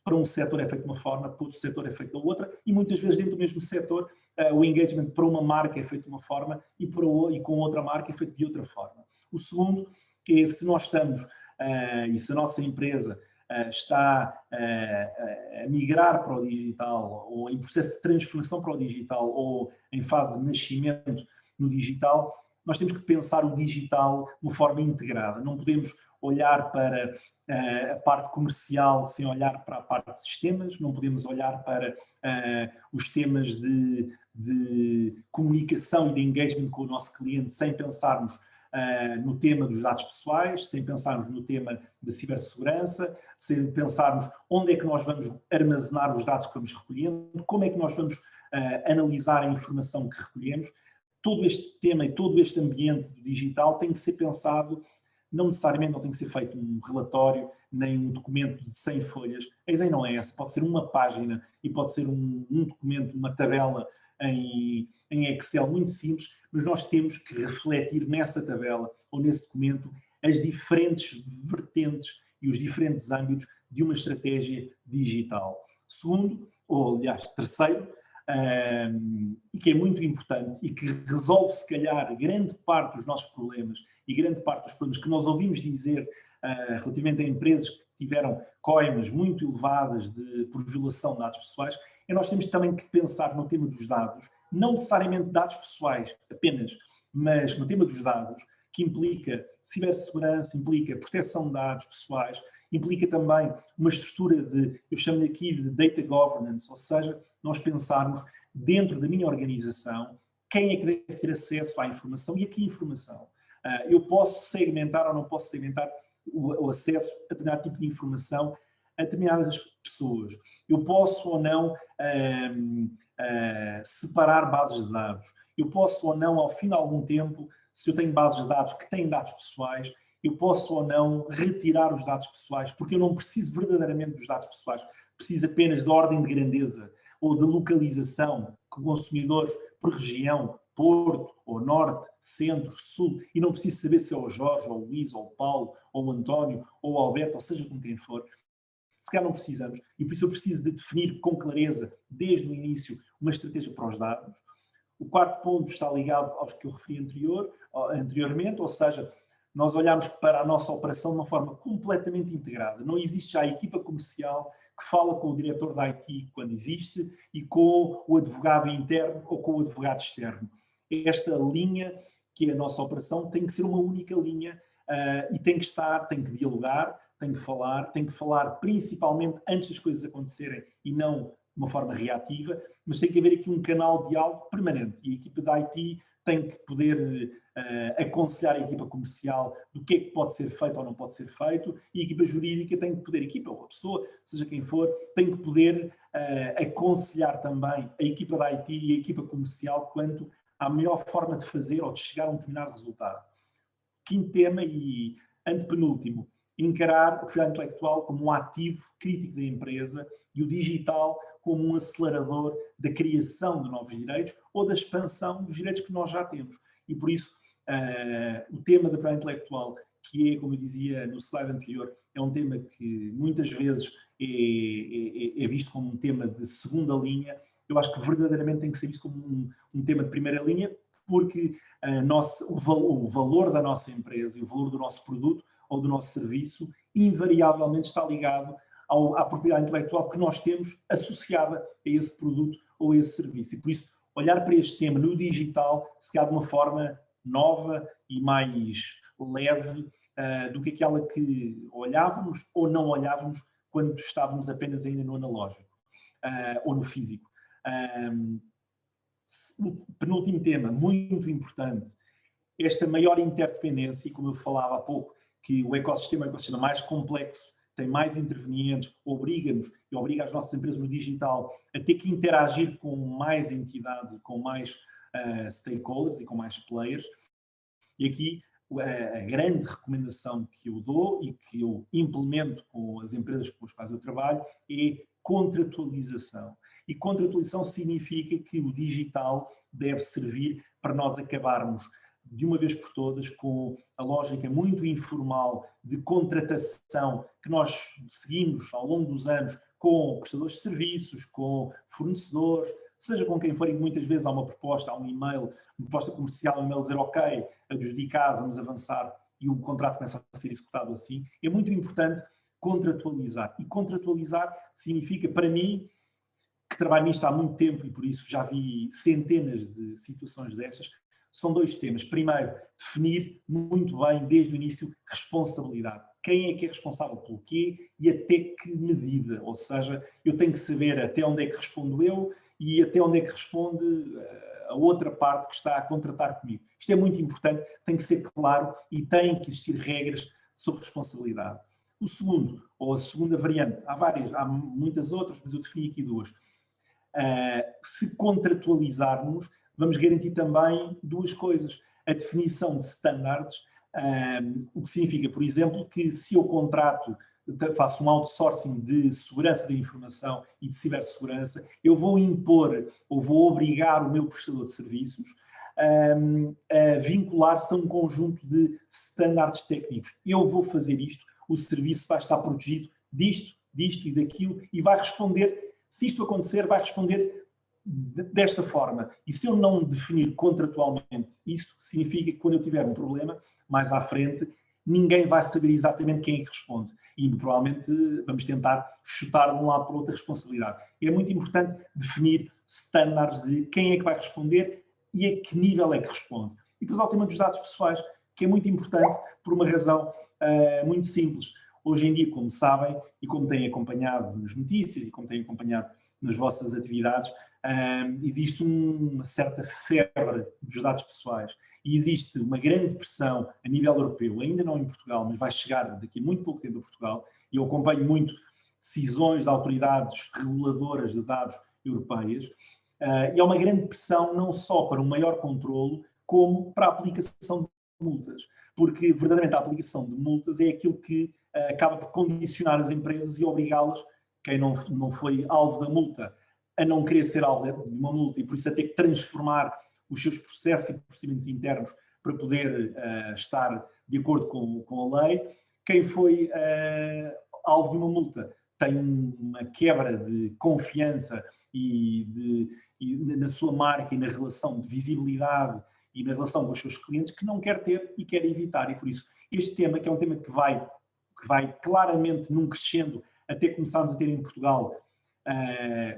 para um setor é feito de uma forma, para outro setor é feito da outra, e muitas vezes dentro do mesmo setor o engagement para uma marca é feito de uma forma e com outra marca é feito de outra forma. O segundo é se nós estamos, e se a nossa empresa está a migrar para o digital, ou em processo de transformação para o digital, ou em fase de nascimento no digital, nós temos que pensar o digital de uma forma integrada. Não podemos olhar para a parte comercial sem olhar para a parte de sistemas, não podemos olhar para os temas de comunicação e de engagement com o nosso cliente sem pensarmos no tema dos dados pessoais, sem pensarmos no tema de cibersegurança, sem pensarmos onde é que nós vamos armazenar os dados que vamos recolhendo, como é que nós vamos analisar a informação que recolhemos. Todo este tema e todo este ambiente digital tem que ser pensado. Não necessariamente não tem que ser feito um relatório, nem um documento de 100 folhas. A ideia não é essa. Pode ser uma página e pode ser um documento, uma tabela em Excel muito simples, mas nós temos que refletir nessa tabela ou nesse documento as diferentes vertentes e os diferentes âmbitos de uma estratégia digital. Segundo, ou aliás, terceiro, e que é muito importante e que resolve, se calhar, grande parte dos nossos problemas e grande parte dos problemas que nós ouvimos dizer relativamente a empresas que tiveram coimas muito elevadas por violação de dados pessoais, nós temos também que pensar no tema dos dados, não necessariamente dados pessoais apenas, mas no tema dos dados, que implica cibersegurança, implica proteção de dados pessoais, implica também uma estrutura eu chamo aqui de data governance, ou seja, nós pensarmos dentro da minha organização quem é que deve ter acesso à informação e a que informação. Eu posso segmentar ou não posso segmentar o acesso a determinado tipo de informação a determinadas pessoas. Eu posso ou não separar bases de dados. Eu posso ou não, ao fim de algum tempo, se eu tenho bases de dados que têm dados pessoais, eu posso ou não retirar os dados pessoais, porque eu não preciso verdadeiramente dos dados pessoais. Preciso apenas da ordem de grandeza ou de localização que consumidores por região, Porto, ou Norte, Centro, Sul, e não preciso saber se é o Jorge, ou o Luís, ou o Paulo, ou o António, ou o Alberto, ou seja com quem for. Se calhar não precisamos, e por isso eu preciso de definir com clareza, desde o início, uma estratégia para os dados. O quarto ponto está ligado aos que eu referi anteriormente, ou seja, nós olhamos para a nossa operação de uma forma completamente integrada. Não existe já a equipa comercial que fala com o diretor da IT quando existe e com o advogado interno ou com o advogado externo. Esta linha, que é a nossa operação, tem que ser uma única linha e tem que dialogar, tem que falar principalmente antes das coisas acontecerem e não uma forma reativa, mas tem que haver aqui um canal de diálogo permanente e a equipa da IT tem que poder aconselhar a equipa comercial do que é que pode ser feito ou não pode ser feito, e a equipa jurídica tem que poder, a equipa ou a pessoa, seja quem for, tem que poder aconselhar também a equipa da IT e a equipa comercial quanto à melhor forma de fazer ou de chegar a um determinado resultado. Quinto tema e antepenúltimo, encarar a propriedade intelectual como um ativo crítico da empresa e o digital como um acelerador da criação de novos direitos ou da expansão dos direitos que nós já temos. E por isso, o tema da propriedade intelectual, que é, como eu dizia no slide anterior, é um tema que muitas vezes é visto como um tema de segunda linha. Eu acho que verdadeiramente tem que ser visto como um tema de primeira linha, porque o valor da nossa empresa e o valor do nosso produto ou do nosso serviço invariavelmente está ligado à propriedade intelectual que nós temos associada a esse produto ou a esse serviço. E por isso, olhar para este tema no digital, se calhar de uma forma nova e mais leve do que aquela que olhávamos ou não olhávamos quando estávamos apenas ainda no analógico ou no físico. O penúltimo tema, muito importante, esta maior interdependência, e como eu falava há pouco, que o ecossistema é um ecossistema mais complexo, tem mais intervenientes, obriga-nos e obriga as nossas empresas no digital a ter que interagir com mais entidades e com mais stakeholders e com mais players. E aqui a grande recomendação que eu dou e que eu implemento com as empresas com as quais eu trabalho é contratualização. E contratualização significa que o digital deve servir para nós acabarmos de uma vez por todas com a lógica muito informal de contratação que nós seguimos ao longo dos anos com prestadores de serviços, com fornecedores, seja com quem for, e muitas vezes há uma proposta, há um e-mail, uma proposta comercial, um e-mail dizer ok, adjudicado, vamos avançar, e o contrato começa a ser executado assim. É muito importante contratualizar. E contratualizar significa, para mim, que trabalho nisto há muito tempo e por isso já vi centenas de situações destas, são dois temas. Primeiro, definir muito bem, desde o início, responsabilidade. Quem é que é responsável pelo quê e até que medida? Ou seja, eu tenho que saber até onde é que respondo eu e até onde é que responde a outra parte que está a contratar comigo. Isto é muito importante, tem que ser claro e tem que existir regras sobre responsabilidade. O segundo, ou a segunda variante, há muitas outras, mas eu defini aqui duas. Se contratualizarmos, vamos garantir também duas coisas. A definição de standards, o que significa, por exemplo, que se eu contrato, faço um outsourcing de segurança da informação e de cibersegurança, eu vou impor ou vou obrigar o meu prestador de serviços a vincular-se a um conjunto de standards técnicos. Eu vou fazer isto, o serviço vai estar protegido disto e daquilo e vai responder, se isto acontecer, vai responder desta forma. E se eu não definir contratualmente isso, significa que quando eu tiver um problema, mais à frente, ninguém vai saber exatamente quem é que responde. E provavelmente vamos tentar chutar de um lado para o outro a responsabilidade. É muito importante definir standards de quem é que vai responder e a que nível é que responde. E depois há o tema dos dados pessoais, que é muito importante por uma razão muito simples. Hoje em dia, como sabem, e como têm acompanhado nas notícias e como têm acompanhado nas vossas atividades, existe uma certa febre dos dados pessoais e existe uma grande pressão a nível europeu, ainda não em Portugal, mas vai chegar daqui a muito pouco tempo a Portugal, e eu acompanho muito decisões de autoridades reguladoras de dados europeias, e há uma grande pressão não só para um maior controlo, como para a aplicação de multas, porque verdadeiramente a aplicação de multas é aquilo que acaba por condicionar as empresas e obrigá-las, quem não foi alvo da multa, a não querer ser alvo de uma multa e por isso a ter que transformar os seus processos e procedimentos internos para poder estar de acordo com a lei. Quem foi alvo de uma multa tem uma quebra de confiança e na sua marca e na relação de visibilidade e na relação com os seus clientes que não quer ter e quer evitar. E por isso este tema, que é um tema que vai claramente num crescendo até começarmos a ter em Portugal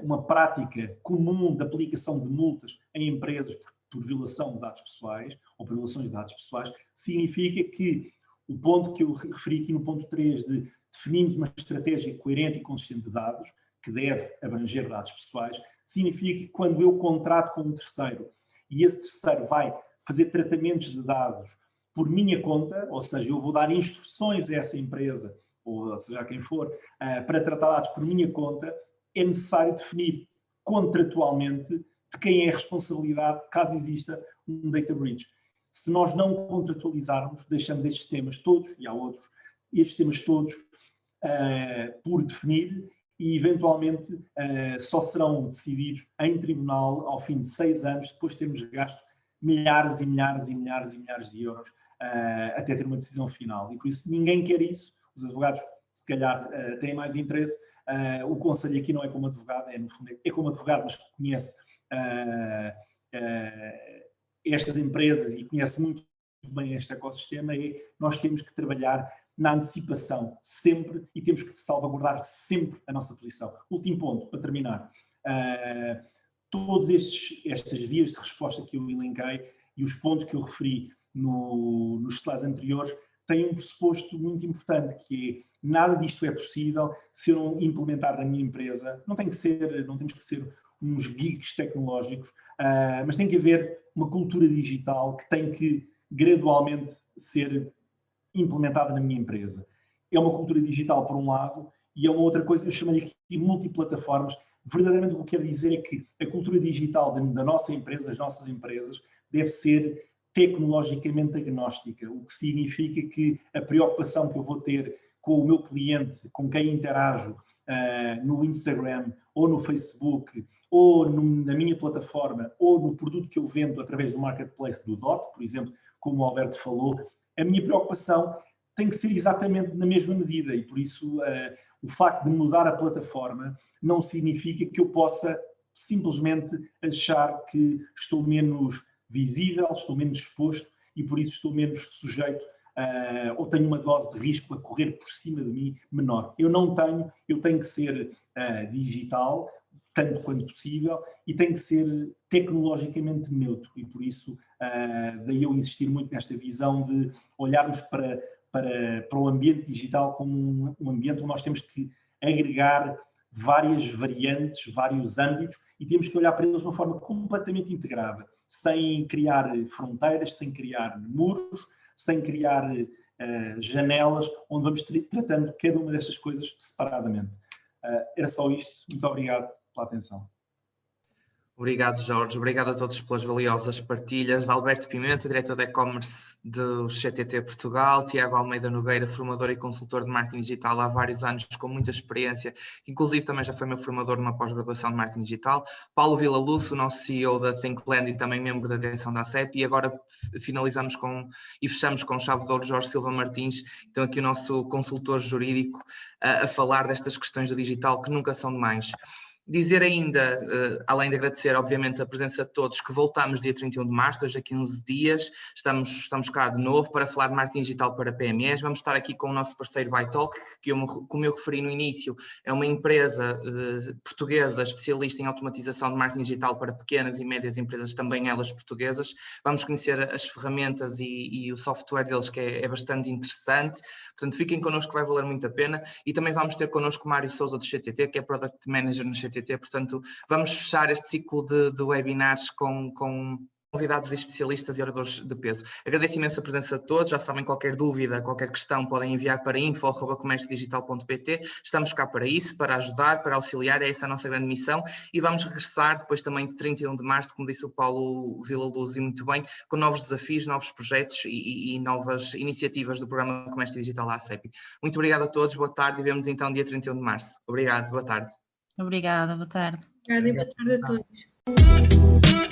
uma prática comum de aplicação de multas em empresas por violação de dados pessoais ou por violações de dados pessoais, significa que o ponto que eu referi aqui no ponto 3 de definirmos uma estratégia coerente e consistente de dados, que deve abranger dados pessoais, significa que quando eu contrato com um terceiro e esse terceiro vai fazer tratamentos de dados por minha conta, ou seja, eu vou dar instruções a essa empresa, ou seja, a quem for, para tratar dados por minha conta, é necessário definir contratualmente de quem é a responsabilidade caso exista um data breach. Se nós não contratualizarmos, deixamos estes temas todos, e há outros, estes temas todos por definir e eventualmente só serão decididos em tribunal ao fim de 6 anos, depois de termos gasto milhares e milhares e milhares e milhares de euros até ter uma decisão final. E por isso ninguém quer isso. Os advogados, se calhar, têm mais interesse. O conselho aqui não é como advogado, no fundo, é como advogado, mas que conhece estas empresas e conhece muito bem este ecossistema, nós temos que trabalhar na antecipação sempre e temos que salvaguardar sempre a nossa posição. Último ponto, para terminar. Todas estas vias de resposta que eu elenquei e os pontos que eu referi nos slides anteriores têm um pressuposto muito importante, que é nada disto é possível se eu não implementar na minha empresa. Não temos que ser uns geeks tecnológicos, mas tem que haver uma cultura digital que tem que gradualmente ser implementada na minha empresa. É uma cultura digital, por um lado, e é uma outra coisa, eu chamo-lhe aqui multiplataformas. Verdadeiramente o que eu quero dizer é que a cultura digital da nossa empresa, das nossas empresas, deve ser tecnologicamente agnóstica, o que significa que a preocupação que eu vou ter com o meu cliente, com quem interajo no Instagram, ou no Facebook, ou na minha plataforma, ou no produto que eu vendo através do marketplace do DOT, por exemplo, como o Alberto falou, a minha preocupação tem que ser exatamente na mesma medida e por isso o facto de mudar a plataforma não significa que eu possa simplesmente achar que estou menos visível, estou menos exposto e por isso estou menos sujeito ou tenho uma dose de risco a correr por cima de mim menor. Eu tenho que ser digital, tanto quanto possível, e tem que ser tecnologicamente neutro. E por isso, daí eu insistir muito nesta visão de olharmos para o ambiente digital como um ambiente onde nós temos que agregar várias variantes, vários âmbitos, e temos que olhar para eles de uma forma completamente integrada, sem criar fronteiras, sem criar muros, sem criar janelas, onde vamos tratando cada uma destas coisas separadamente. Era só isto. Muito obrigado pela atenção. Obrigado, Jorge. Obrigado a todos pelas valiosas partilhas. Alberto Pimenta, diretor de e-commerce do CTT Portugal. Tiago Almeida Nogueira, formador e consultor de marketing digital há vários anos, com muita experiência, inclusive também já foi meu formador numa pós-graduação de marketing digital. Paulo Vilaluz, o nosso CEO da Thinkland e também membro da direção da ACEP. E agora finalizamos e fechamos com chave de ouro Jorge Silva Martins, então aqui o nosso consultor jurídico, a falar destas questões do digital que nunca são demais. Dizer ainda, além de agradecer, obviamente, a presença de todos, que voltamos dia 31 de março, hoje a 15 dias, estamos cá de novo para falar de marketing digital para PMEs. Vamos estar aqui com o nosso parceiro Bytalk, que, como eu referi no início, é uma empresa portuguesa especialista em automatização de marketing digital para pequenas e médias empresas, também elas portuguesas. Vamos conhecer as ferramentas e o software deles, que é bastante interessante. Portanto, fiquem connosco, que vai valer muito a pena. E também vamos ter connosco o Mário Sousa do CTT, que é Product Manager no CTT. Portanto, vamos fechar este ciclo de webinars com convidados e especialistas e oradores de peso. Agradeço imenso a presença de todos. Já sabem, qualquer dúvida, qualquer questão, podem enviar para info@comérciodigital.pt. Estamos cá para isso, para ajudar, para auxiliar, é essa a nossa grande missão. E vamos regressar depois também de 31 de março, como disse o Paulo Vilaluz, e muito bem, com novos desafios, novos projetos e novas iniciativas do programa Comércio Digital da ACEP. Muito obrigado a todos, boa tarde e vemos então dia 31 de março. Obrigado, boa tarde. Obrigada, boa tarde. Obrigada e boa tarde a todos.